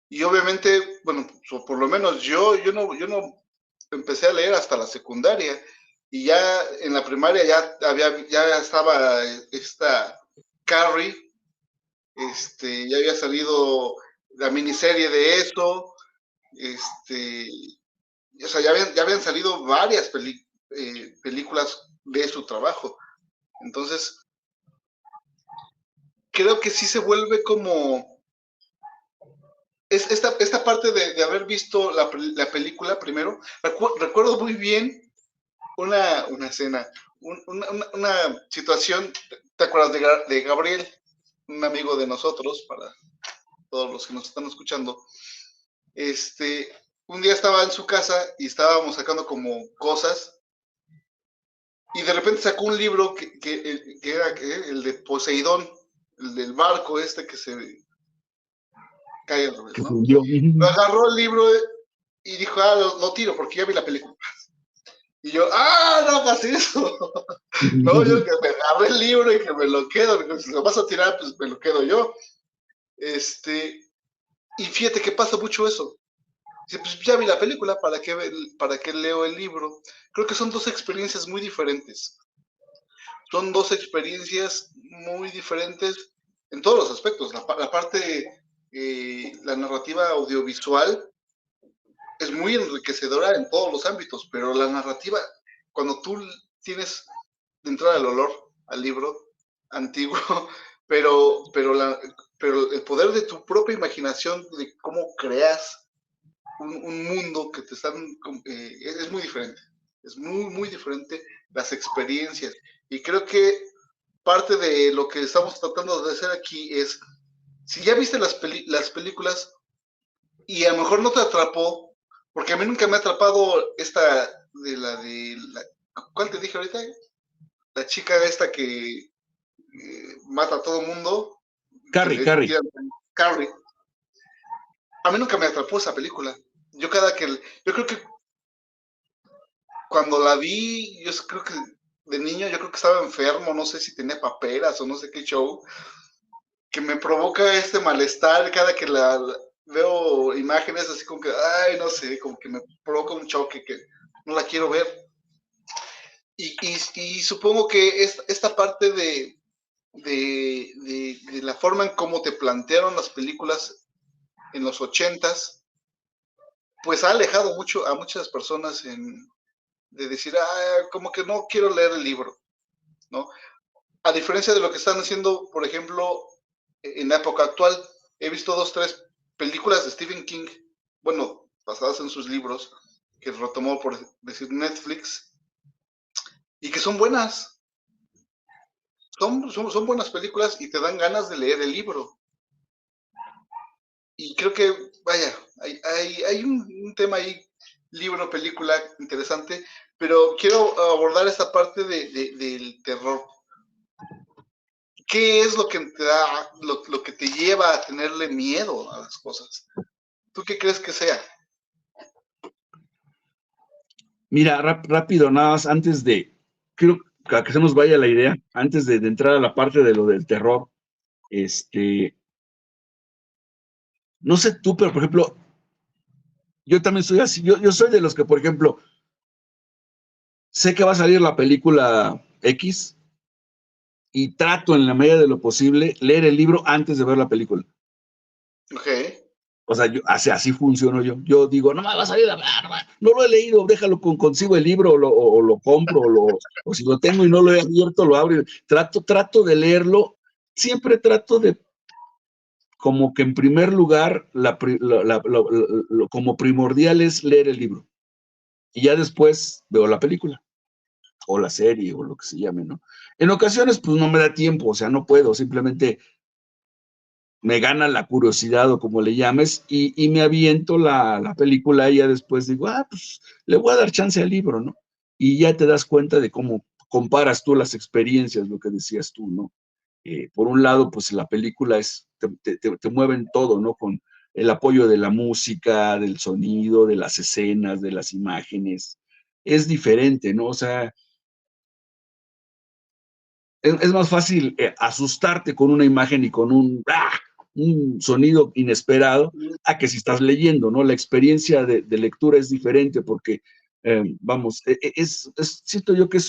Y obviamente, bueno, por lo menos yo no empecé a leer hasta la secundaria. Y ya en la primaria ya estaba esta Carrie, ya había salido la miniserie de eso, o sea, ya habían salido varias películas de su trabajo. Entonces, creo que sí se vuelve como esta parte de haber visto la película primero. Recuerdo muy bien una escena, una situación. ¿Te acuerdas de Gabriel? Un amigo de nosotros, para todos los que nos están escuchando. Un día estaba en su casa y estábamos sacando como cosas y de repente sacó un libro que era el de Poseidón, el del barco que se cae al revés, ¿no? Lo agarró el libro y dijo, lo tiro porque ya vi la película. Y yo, no hagas eso. No, yo que me agarré el libro y que me lo quedo. Si lo vas a tirar, pues me lo quedo yo. Y fíjate que pasa mucho eso. Pues ya vi la película, ¿para qué leo el libro? Creo que son dos experiencias muy diferentes. Son dos experiencias muy diferentes en todos los aspectos. La parte, la narrativa audiovisual es muy enriquecedora en todos los ámbitos, pero la narrativa, cuando tú tienes de entrada el olor al libro antiguo, pero el poder de tu propia imaginación, de cómo creas un mundo que te están, es muy diferente. Es muy diferente las experiencias. Y creo que parte de lo que estamos tratando de hacer aquí es, si ya viste las películas y a lo mejor no te atrapó, porque a mí nunca me ha atrapado esta ¿cuál te dije ahorita? La chica esta que mata a todo mundo. Carrie. Carrie. A mí nunca me atrapó esa película. Yo creo que cuando la vi, yo creo que de niño, yo creo que estaba enfermo, no sé si tenía paperas o no sé qué show, que me provoca este malestar cada que veo imágenes así como que, no sé, como que me provoca un choque que no la quiero ver. Y supongo que esta parte de la forma en cómo te plantearon las películas en los 80s, pues ha alejado mucho a muchas personas de decir, como que no quiero leer el libro, ¿no? A diferencia de lo que están haciendo, por ejemplo, en la época actual, he visto 2, 3 películas de Stephen King, bueno, basadas en sus libros, que retomó, por decir, Netflix, y que son buenas. Son buenas películas y te dan ganas de leer el libro. Y creo que, vaya, hay un tema ahí, libro, película, interesante, pero quiero abordar esta parte del terror. ¿qué es lo que te da, lo que te lleva a tenerle miedo a las cosas? ¿Tú qué crees que sea? Mira, rápido, nada más, antes de, creo que se nos vaya la idea, antes de entrar a la parte de lo del terror, no sé tú, pero por ejemplo, yo también soy así, yo soy de los que, por ejemplo, sé que va a salir la película X y trato en la medida de lo posible leer el libro antes de ver la película. Ok. O sea, así funciono yo. Yo digo, no me va a salir no lo he leído, déjalo consigo el libro, o lo compro, o si lo tengo y no lo he abierto, lo abro. Trato de leerlo. Siempre trato de, como que en primer lugar, como primordial es leer el libro. Y ya después veo la película, o la serie, o lo que se llame, ¿no? En ocasiones, pues no me da tiempo, o sea, no puedo, simplemente me gana la curiosidad o como le llames, y me aviento la película y ya después digo, pues le voy a dar chance al libro, ¿no? Y ya te das cuenta de cómo comparas tú las experiencias, lo que decías tú, ¿no? Por un lado, pues la película te mueven todo, ¿no? Con el apoyo de la música, del sonido, de las escenas, de las imágenes. Es diferente, ¿no? O sea, es más fácil asustarte con una imagen y con un sonido inesperado a que si estás leyendo, ¿no? La experiencia de lectura es diferente porque, vamos, siento yo que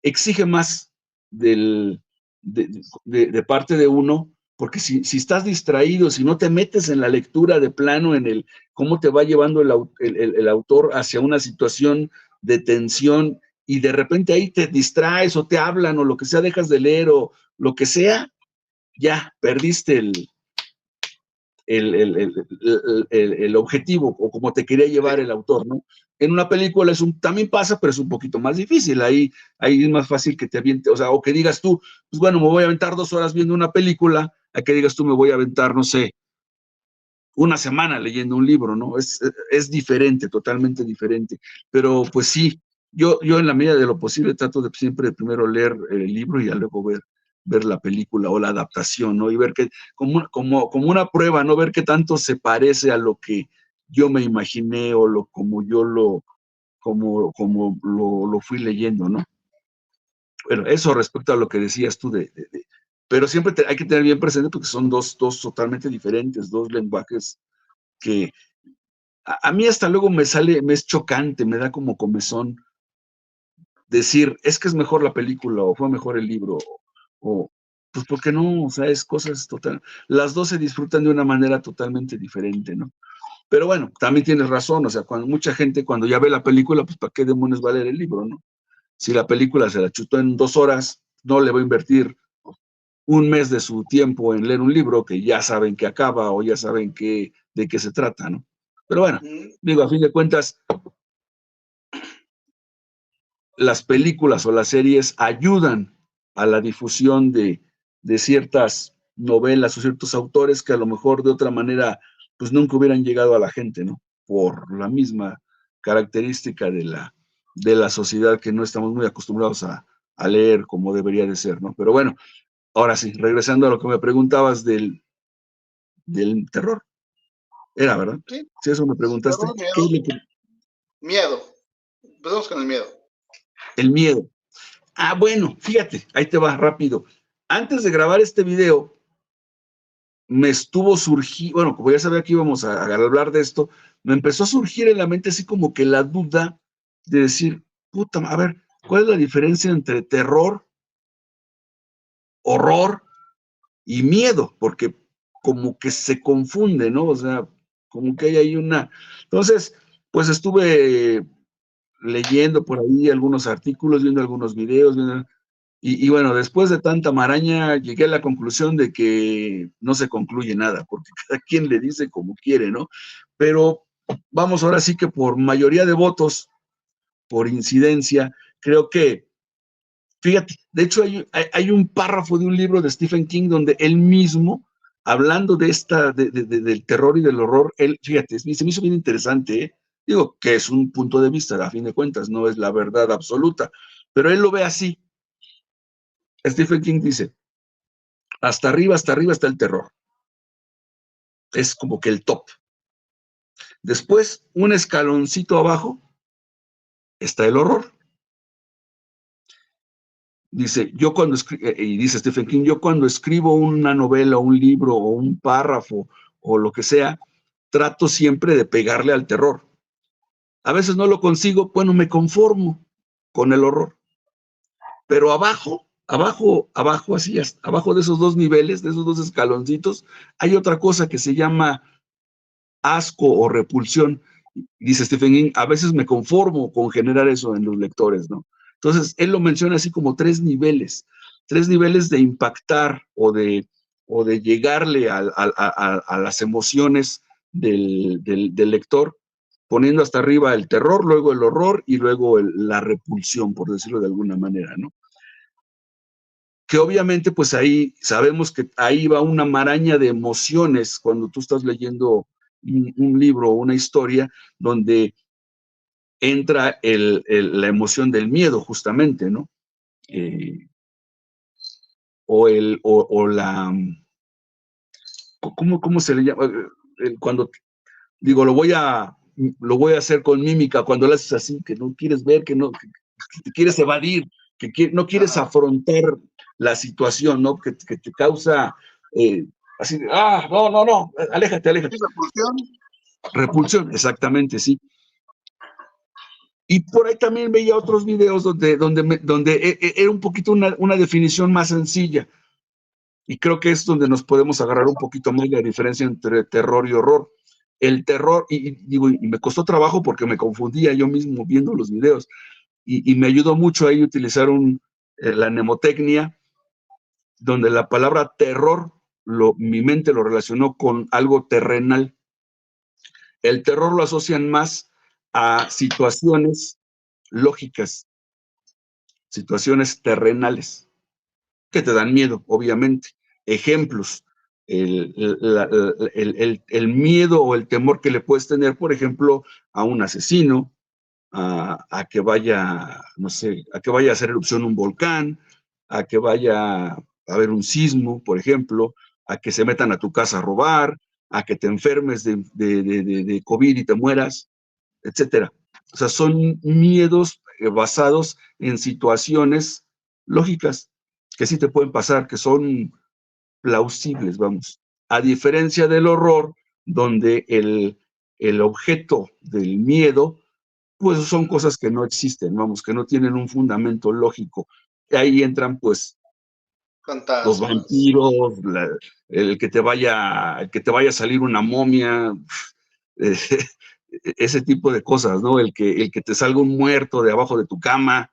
exige más del, de parte de uno, porque si estás distraído, si no te metes en la lectura de plano, en el cómo te va llevando el autor hacia una situación de tensión y de repente ahí te distraes o te hablan o lo que sea, dejas de leer o lo que sea, ya perdiste el objetivo o como te quería llevar el autor, ¿no? En una película también pasa, pero es un poquito más difícil. Ahí es más fácil que te aviente, o sea, o que digas tú, pues bueno, me voy a aventar 2 horas viendo una película, a que digas tú, me voy a aventar, no sé, una semana leyendo un libro, ¿no? Es diferente, totalmente diferente. Pero pues sí, yo en la medida de lo posible trato de siempre primero leer el libro y ya luego ver la película o la adaptación, ¿no? Y ver que, como una prueba, ¿no? Ver qué tanto se parece a lo que yo me imaginé o como yo lo fui leyendo, ¿no? Bueno, eso respecto a lo que decías tú pero siempre hay que tener bien presente porque son dos totalmente diferentes, dos lenguajes que a mí hasta luego me es chocante, me da como comezón decir, es que es mejor la película o fue mejor el libro, o pues ¿por qué no? O sea, es cosas total, las dos se disfrutan de una manera totalmente diferente, ¿no? Pero bueno, también tienes razón, o sea, mucha gente cuando ya ve la película, pues ¿para qué demonios va a leer el libro, no? Si la película se la chutó en 2 horas, no le va a invertir un mes de su tiempo en leer un libro que ya saben que acaba o ya saben de qué se trata, ¿no? Pero bueno, digo, a fin de cuentas, las películas o las series ayudan a la difusión de ciertas novelas o ciertos autores que a lo mejor de otra manera pues nunca hubieran llegado a la gente, ¿no? Por la misma característica de la sociedad que no estamos muy acostumbrados a leer como debería de ser, ¿no? Pero bueno, ahora sí, regresando a lo que me preguntabas del terror, era, ¿verdad? Sí. Si eso me preguntaste, Terror, ¿qué es miedo. lo que? Miedo. Empezamos con el miedo. El miedo. Bueno, fíjate, ahí te va rápido. Antes de grabar este video, me estuvo surgiendo, bueno, como ya sabía que íbamos a hablar de esto, me empezó a surgir en la mente así como que la duda de decir, puta, a ver, ¿cuál es la diferencia entre terror, horror y miedo? Porque como que se confunde, ¿no? O sea, como que hay ahí una... Entonces, pues estuve leyendo por ahí algunos artículos, viendo algunos videos, y bueno, después de tanta maraña, llegué a la conclusión de que no se concluye nada, porque cada quien le dice como quiere, ¿no? Pero vamos, ahora sí que por mayoría de votos, por incidencia, creo que, fíjate, de hecho hay un párrafo de un libro de Stephen King donde él mismo, hablando del terror y del horror, él, fíjate, se me hizo bien interesante, ¿eh? Digo, que es un punto de vista, a fin de cuentas, no es la verdad absoluta, pero él lo ve así. Stephen King dice, hasta arriba está el terror. Es como que el top. Después, un escaloncito abajo, está el horror. Dice, y dice Stephen King, yo cuando escribo una novela, un libro, o un párrafo, o lo que sea, trato siempre de pegarle al terror. A veces no lo consigo, bueno, me conformo con el horror. Pero abajo, así, abajo de esos dos niveles, de esos dos escaloncitos, hay otra cosa que se llama asco o repulsión. Dice Stephen King, a veces me conformo con generar eso en los lectores, ¿no? Entonces, él lo menciona así como tres niveles de impactar o de llegarle a las emociones del lector, poniendo hasta arriba el terror, luego el horror y luego la repulsión, por decirlo de alguna manera, ¿no? Que obviamente, pues ahí sabemos que ahí va una maraña de emociones cuando tú estás leyendo un libro o una historia donde entra la emoción del miedo, justamente, ¿no? O la... ¿Cómo se le llama? Cuando digo, lo voy a hacer con mímica, cuando lo haces así, que no quieres ver, que te quieres evadir, no quieres afrontar la situación, ¿no? Que te causa así, no, aléjate. ¿Repulsión? Repulsión, exactamente, sí. Y por ahí también veía otros videos donde era un poquito una definición más sencilla. Y creo que es donde nos podemos agarrar un poquito más la diferencia entre terror y horror. El terror, y me costó trabajo porque me confundía yo mismo viendo los videos. Y me ayudó mucho ahí utilizar la mnemotecnia, donde la palabra terror, mi mente lo relacionó con algo terrenal. El terror lo asocian más a situaciones lógicas, situaciones terrenales, que te dan miedo, obviamente. Ejemplos, el miedo o el temor que le puedes tener, por ejemplo, a un asesino, a que vaya, no sé, a que vaya a hacer erupción un volcán, a que vaya a haber un sismo, por ejemplo, a que se metan a tu casa a robar, a que te enfermes de COVID y te mueras, etcétera. O sea, son miedos basados en situaciones lógicas que sí te pueden pasar, que son plausibles, vamos. A diferencia del horror, donde el objeto del miedo, pues son cosas que no existen, vamos, que no tienen un fundamento lógico. Ahí entran, pues, los vampiros, el que te vaya a salir una momia, ese tipo de cosas, ¿no? El que te salga un muerto de abajo de tu cama,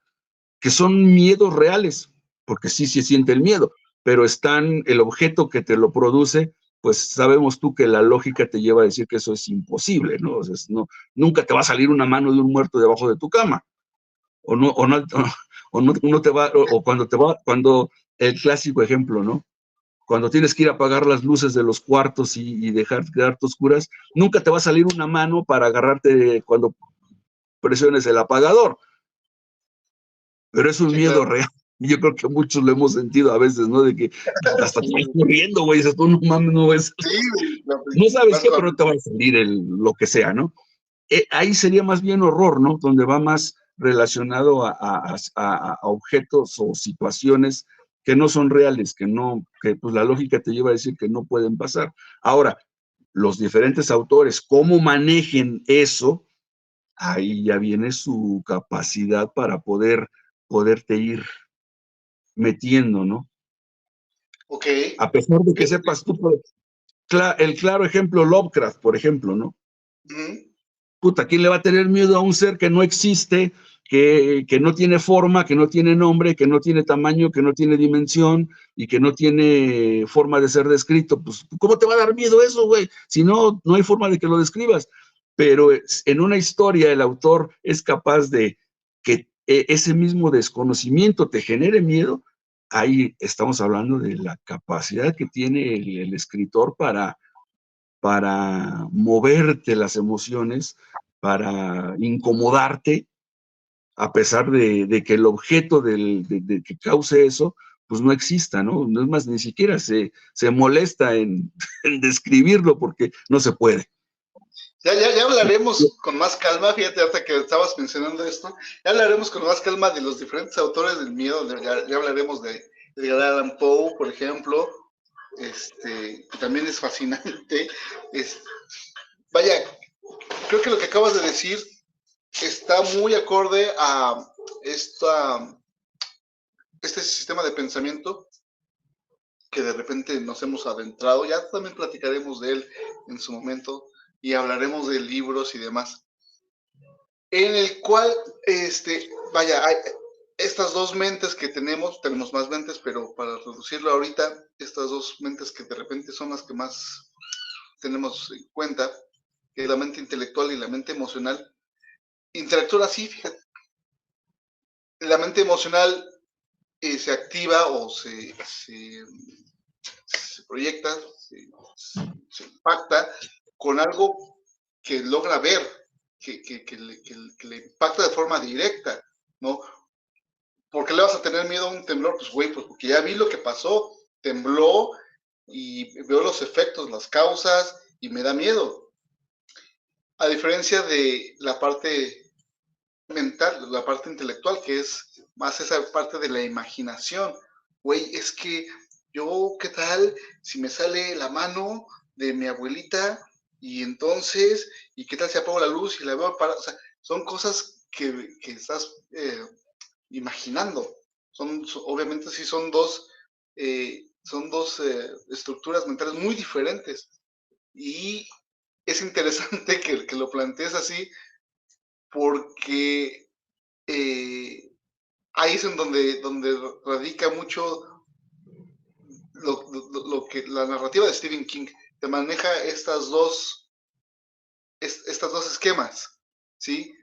que son miedos reales, porque sí se siente el miedo, pero el objeto que te lo produce, pues sabemos tú que la lógica te lleva a decir que eso es imposible, ¿no? O sea, nunca te va a salir una mano de un muerto debajo de tu cama, no te va, o cuando el clásico ejemplo, ¿no? Cuando tienes que ir a apagar las luces de los cuartos y quedarte oscuras, nunca te va a salir una mano para agarrarte cuando presiones el apagador. Pero es un miedo real. Yo creo que muchos lo hemos sentido a veces, ¿no? De que hasta te vas corriendo, güey, dices tú, no mames, no ves. No sabes qué, pero te va a salir lo que sea, ¿no? Ahí sería más bien horror, ¿no? Donde va más relacionado a objetos o situaciones que no son reales, que pues la lógica te lleva a decir que no pueden pasar. Ahora, los diferentes autores, cómo manejen eso, ahí ya viene su capacidad para poderte ir metiendo, ¿no? Ok. A pesar de que sepas tú, el claro ejemplo, Lovecraft, por ejemplo, ¿no? Puta, ¿quién le va a tener miedo a un ser que no existe, que no tiene forma, que no tiene nombre, que no tiene tamaño, que no tiene dimensión y que no tiene forma de ser descrito? Pues, ¿cómo te va a dar miedo eso, güey? Si no, no hay forma de que lo describas. Pero en una historia el autor es capaz de que ese mismo desconocimiento te genere miedo. Ahí estamos hablando de la capacidad que tiene el escritor para moverte las emociones, para incomodarte, a pesar de que el objeto que cause eso, pues no exista, ¿no? No es más, ni siquiera se molesta en describirlo porque no se puede. Ya hablaremos con más calma, fíjate, hasta que estabas mencionando esto, ya hablaremos con más calma de los diferentes autores del miedo, ya hablaremos de Edgar Allan Poe, por ejemplo, que también es fascinante. Vaya, creo que lo que acabas de decir está muy acorde a este sistema de pensamiento que de repente nos hemos adentrado, ya también platicaremos de él en su momento y hablaremos de libros y demás, en el cual, vaya, hay estas dos mentes que tenemos más mentes, pero para reducirlo ahorita, estas dos mentes que de repente son las que más tenemos en cuenta, que es la mente intelectual y la mente emocional, interactúan así, fíjate. La mente emocional se activa o se proyecta, se impacta con algo que logra ver, que le impacta de forma directa, ¿no? ¿Por qué le vas a tener miedo a un temblor? Pues, güey, pues porque ya vi lo que pasó, tembló y veo los efectos, las causas y me da miedo. A diferencia de la parte mental, la parte intelectual, que es más esa parte de la imaginación. Güey, es que yo, ¿qué tal si me sale la mano de mi abuelita y entonces, y qué tal si apago la luz y la veo para, o sea, son cosas que estás imaginando. Obviamente sí son dos estructuras mentales muy diferentes y es interesante que lo plantees así porque ahí es en donde radica mucho lo que la narrativa de Stephen King te maneja estos dos esquemas, ¿sí?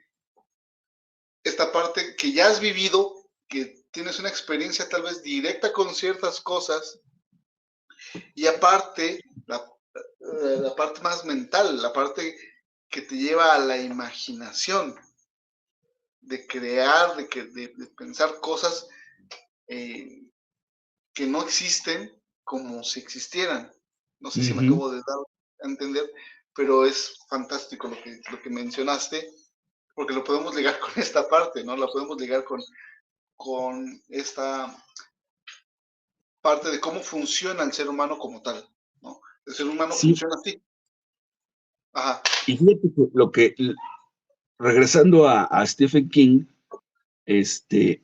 Esta parte que ya has vivido, que tienes una experiencia tal vez directa con ciertas cosas, y aparte, la parte más mental, la parte que te lleva a la imaginación, de crear, de pensar cosas que no existen como si existieran. No sé si me acabo de dar a entender, pero es fantástico lo que mencionaste, porque lo podemos ligar con esta parte, ¿no? La podemos ligar con esta parte de cómo funciona el ser humano como tal, ¿no? El ser humano funciona así. Ajá. Y fíjate que regresando a Stephen King, él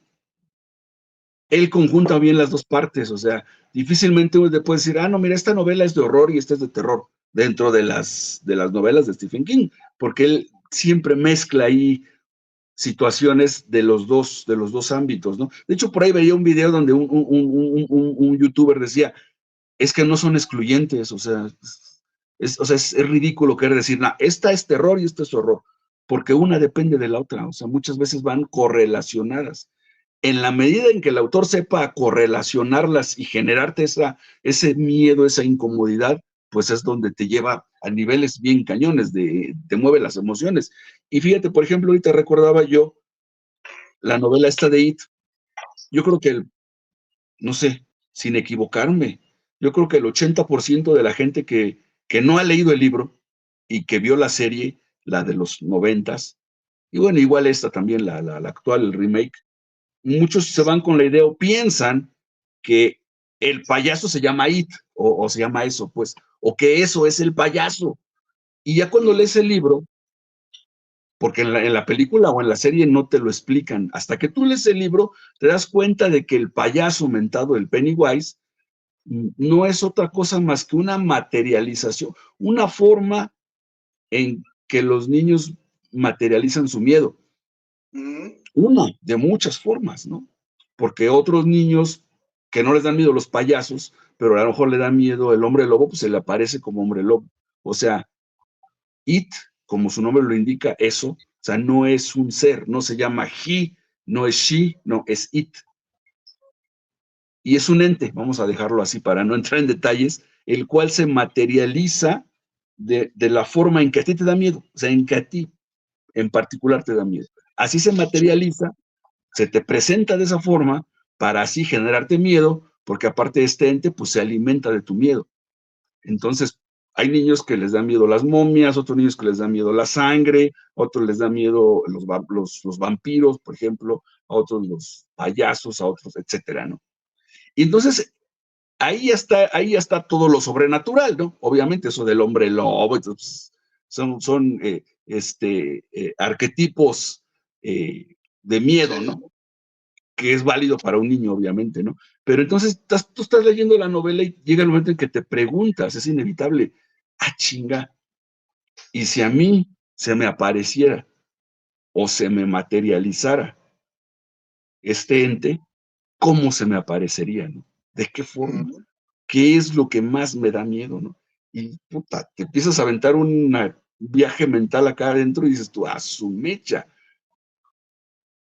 conjunta bien las dos partes, o sea, difícilmente uno puede decir, no, mira, esta novela es de horror y esta es de terror, dentro de las novelas de Stephen King, porque él siempre mezcla ahí situaciones de los dos ámbitos, ¿no? De hecho, por ahí veía un video donde un youtuber decía, es que no son excluyentes, o sea, es ridículo querer decir, esta es terror y esta es horror, porque una depende de la otra, o sea, muchas veces van correlacionadas. En la medida en que el autor sepa correlacionarlas y generarte ese miedo, esa incomodidad, pues es donde te lleva a niveles bien cañones, te mueve las emociones. Y fíjate, por ejemplo, ahorita recordaba yo la novela esta de It. Yo creo que, no sé, sin equivocarme, yo creo que el 80% de la gente que no ha leído el libro y que vio la serie, la de los 90s, y bueno, igual esta también, la actual, el remake, muchos se van con la idea o piensan que el payaso se llama It, o se llama eso, pues, o que eso es el payaso. Y ya cuando lees el libro, porque en la película o en la serie no te lo explican, hasta que tú lees el libro, te das cuenta de que el payaso mentado, el Pennywise, no es otra cosa más que una materialización, una forma en que los niños materializan su miedo. Una de muchas formas, ¿no? Porque otros niños que no les dan miedo los payasos, pero a lo mejor le da miedo el hombre lobo, pues se le aparece como hombre lobo. O sea, It, como su nombre lo indica, eso, o sea, no es un ser, no se llama he, no es she, no, es It. Y es un ente, vamos a dejarlo así para no entrar en detalles, el cual se materializa de la forma en que a ti te da miedo, o sea, en que a ti en particular te da miedo. Así se materializa, se te presenta de esa forma, para así generarte miedo, porque aparte este ente, pues se alimenta de tu miedo. Entonces, hay niños que les dan miedo las momias, otros niños que les da miedo la sangre, otros les da miedo los vampiros, por ejemplo, a otros los payasos, a otros, etcétera, ¿no? Y entonces, ahí está todo lo sobrenatural, ¿no? Obviamente, eso del hombre lobo, entonces, son arquetipos de miedo, ¿no? Que es válido para un niño, obviamente, ¿no? Pero entonces tú estás leyendo la novela y llega el momento en que te preguntas, es inevitable, chinga, y si a mí se me apareciera o se me materializara este ente, ¿cómo se me aparecería, no? ¿De qué forma? ¿Qué es lo que más me da miedo, no? Y puta, te empiezas a aventar un viaje mental acá adentro y dices tú, su mecha,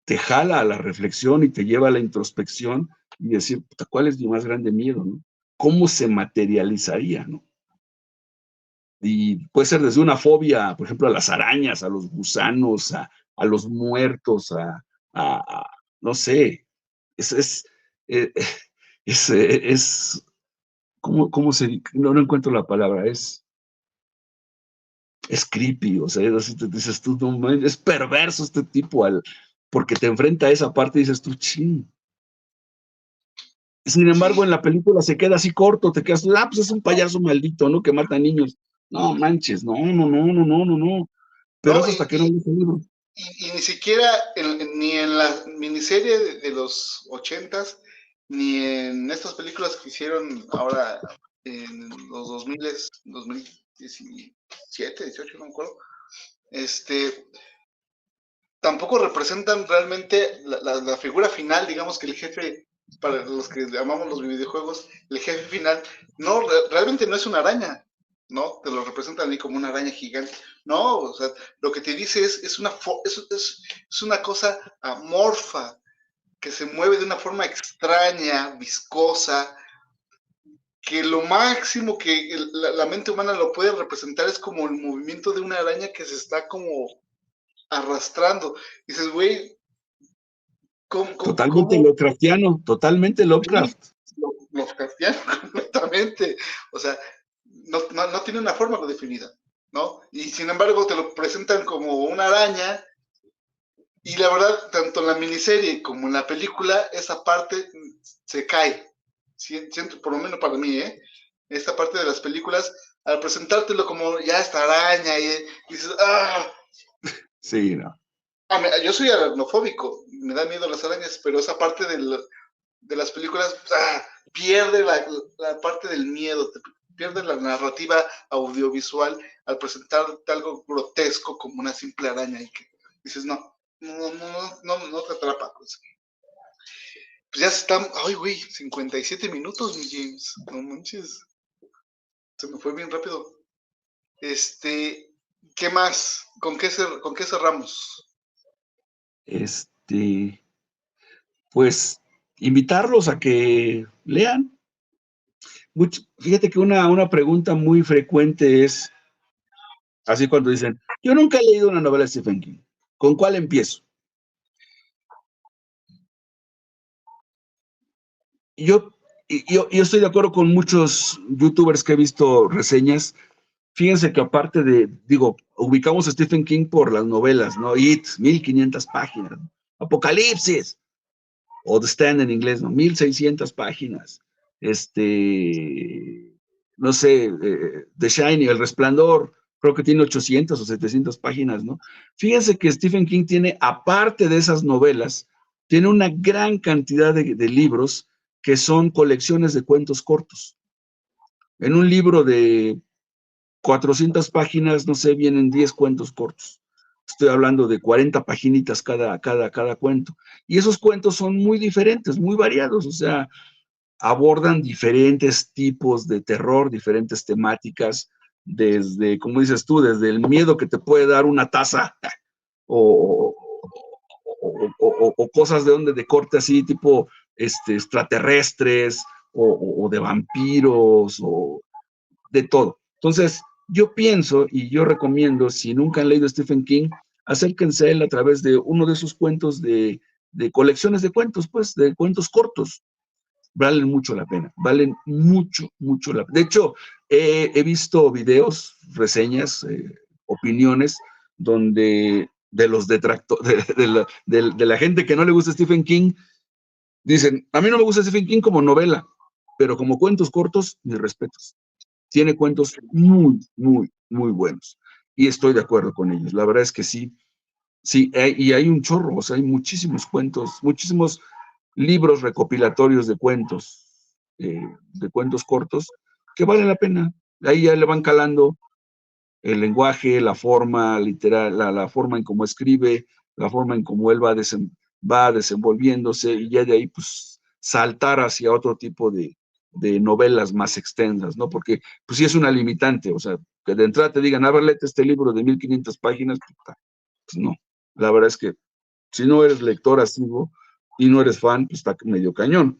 te jala a la reflexión y te lleva a la introspección y decir, puta, ¿cuál es mi más grande miedo, no? ¿Cómo se materializaría, no? Y puede ser desde una fobia, por ejemplo, a las arañas, a los gusanos, a los muertos, no sé, eh, es ¿cómo se, no encuentro la palabra, es creepy, o sea, así te dices tú, no, es perverso este tipo, porque te enfrenta a esa parte y dices tú, ching. Sin embargo, Sí. en la película se queda así corto, te quedas, pues es un payaso maldito, ¿no? Que mata niños. No manches, no. Pero No, es hasta que no lees el libro. y ni siquiera ni en la miniserie de los 80s, ni en estas películas que hicieron ahora en los 2000, 2017, 18, no me acuerdo, tampoco representan realmente la figura final, digamos que el jefe, para los que amamos los videojuegos, el jefe final, no, realmente no es una araña, ¿no? Te lo representan ahí como una araña gigante. No, o sea, lo que te dice es una cosa amorfa, que se mueve de una forma extraña, viscosa, que lo máximo que la mente humana lo puede representar es como el movimiento de una araña que se está como arrastrando. Dices, güey, Totalmente ¿cómo? Lovecraftiano, totalmente Sí, Lovecraft. los castellanos completamente. O sea, no tiene una forma definida, ¿no? Y sin embargo te lo presentan como una araña. Y la verdad, tanto en la miniserie como en la película, esa parte se cae. Siento, por lo menos para mí, ¿eh? Esta parte de las películas, al presentártelo como ya esta araña, y dices, ¡ah! Sí, no. Yo soy aracnofóbico, me da miedo las arañas, pero esa parte de las películas pierde la parte del miedo, pierde la narrativa audiovisual al presentarte algo grotesco como una simple araña y que dices, no te atrapa. Pues ya están, ay, güey, 57 minutos, mi James, no manches, se me fue bien rápido. ¿Qué más? ¿Con qué cerramos? Pues invitarlos a que lean. Fíjate que una pregunta muy frecuente es, así cuando dicen, yo nunca he leído una novela de Stephen King, ¿con cuál empiezo? Yo estoy de acuerdo con muchos youtubers que he visto reseñas. Fíjense que aparte ubicamos a Stephen King por las novelas, ¿no? It, 1500 páginas. Apocalipsis, o The Stand en inglés, ¿no? 1600 páginas. No sé, The Shining, El Resplandor, creo que tiene 800 o 700 páginas, ¿no? Fíjense que Stephen King tiene, aparte de esas novelas, tiene una gran cantidad de libros que son colecciones de cuentos cortos. En un libro de 400 páginas, no sé, vienen 10 cuentos cortos. Estoy hablando de 40 paginitas cada cuento. Y esos cuentos son muy diferentes, muy variados, o sea, abordan diferentes tipos de terror, diferentes temáticas, desde, como dices tú, desde el miedo que te puede dar una taza o, o cosas de corte así, tipo extraterrestres o de vampiros o de todo. Entonces, yo pienso y yo recomiendo, si nunca han leído Stephen King, acérquense a él a través de uno de sus cuentos de colecciones de cuentos, pues, de cuentos cortos. Valen mucho la pena, valen mucho, mucho la pena. De hecho, he visto videos, reseñas, opiniones, donde de los detractores, de la gente que no le gusta Stephen King, dicen, a mí no me gusta Stephen King como novela, pero como cuentos cortos, mis respetos. Tiene cuentos muy, muy, muy buenos. Y estoy de acuerdo con ellos. La verdad es que sí, sí, y hay un chorro, o sea, hay muchísimos cuentos, muchísimos libros recopilatorios de cuentos cortos, que valen la pena. Ahí ya le van calando el lenguaje, la forma literal, la forma en cómo escribe, la forma en cómo él va desenvolviéndose, y ya de ahí, pues, saltar hacia otro tipo de novelas más extensas, ¿no? Porque, pues, sí es una limitante, o sea, que de entrada te digan, a ver, léete este libro de 1500 páginas, pues no. La verdad es que si no eres lector asiduo y no eres fan, pues está medio cañón.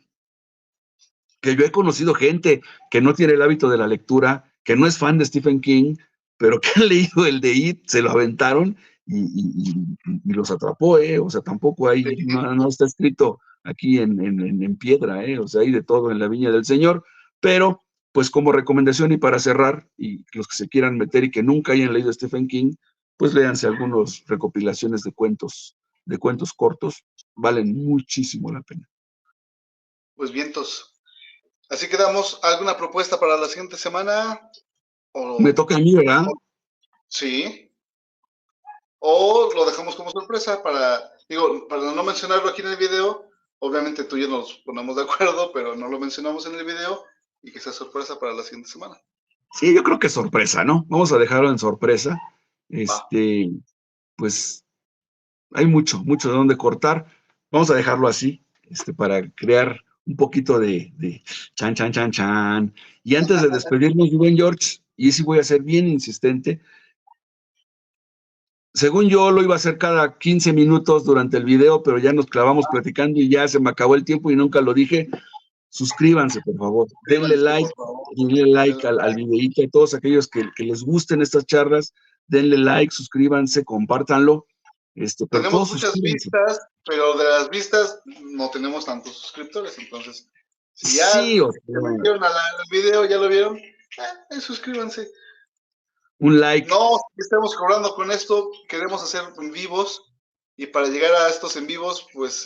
Que yo he conocido gente que no tiene el hábito de la lectura, que no es fan de Stephen King, pero que han leído el de It, se lo aventaron y los atrapó, o sea, tampoco hay, no está escrito aquí en piedra, o sea, hay de todo en la viña del Señor, pero pues como recomendación y para cerrar, y los que se quieran meter y que nunca hayan leído Stephen King, pues léanse algunas recopilaciones de cuentos cortos, valen muchísimo la pena. Pues vientos. Así que damos alguna propuesta para la siguiente semana. Me toca a mí, ¿verdad? Sí. O lo dejamos como sorpresa para no mencionarlo aquí en el video. Obviamente tú y yo nos ponemos de acuerdo, pero no lo mencionamos en el video y que sea sorpresa para la siguiente semana. Sí, yo creo que es sorpresa, ¿no? Vamos a dejarlo en sorpresa. Pues hay mucho de dónde cortar. Vamos a dejarlo así, para crear un poquito de chan, chan, chan, chan. Y antes de despedirnos, buen George, y sí voy a ser bien insistente, según yo lo iba a hacer cada 15 minutos durante el video, pero ya nos clavamos platicando y ya se me acabó el tiempo y nunca lo dije. Suscríbanse, por favor. Denle like al videíto. A todos aquellos que les gusten estas charlas, denle like, suscríbanse, compártanlo. Pero tenemos todos muchas suscríbanse. vistas, pero de las vistas no tenemos tantos suscriptores, entonces si ya Sí, se metieron al video, ya lo vieron, suscríbanse. Un like. No estamos cobrando con esto, queremos hacer en vivos y para llegar a estos en vivos, pues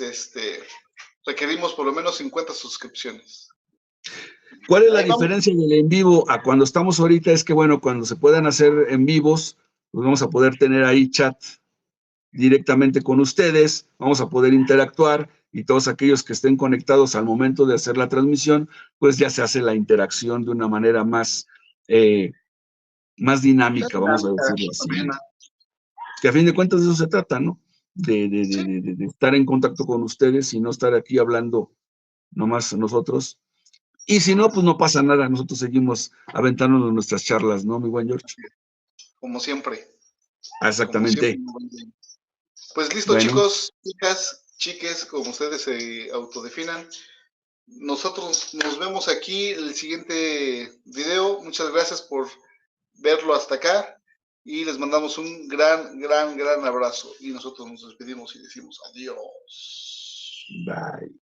requerimos por lo menos 50 suscripciones. ¿Cuál es la diferencia del en vivo a cuando estamos ahorita? Es que, bueno, cuando se puedan hacer en vivos, pues vamos a poder tener ahí chat directamente con ustedes, vamos a poder interactuar y todos aquellos que estén conectados al momento de hacer la transmisión, pues ya se hace la interacción de una manera más dinámica, vamos a decirlo así. Que a fin de cuentas de eso se trata, ¿no? De estar en contacto con ustedes y no estar aquí hablando nomás nosotros. Y si no, pues no pasa nada, nosotros seguimos aventándonos nuestras charlas, ¿no, mi buen George? Como siempre. Exactamente. Como siempre. Pues listo, bueno. Chicos, chicas, chiques, como ustedes se autodefinan. Nosotros nos vemos aquí en el siguiente video. Muchas gracias por verlo hasta acá y les mandamos un gran abrazo y nosotros nos despedimos y decimos adiós. Bye.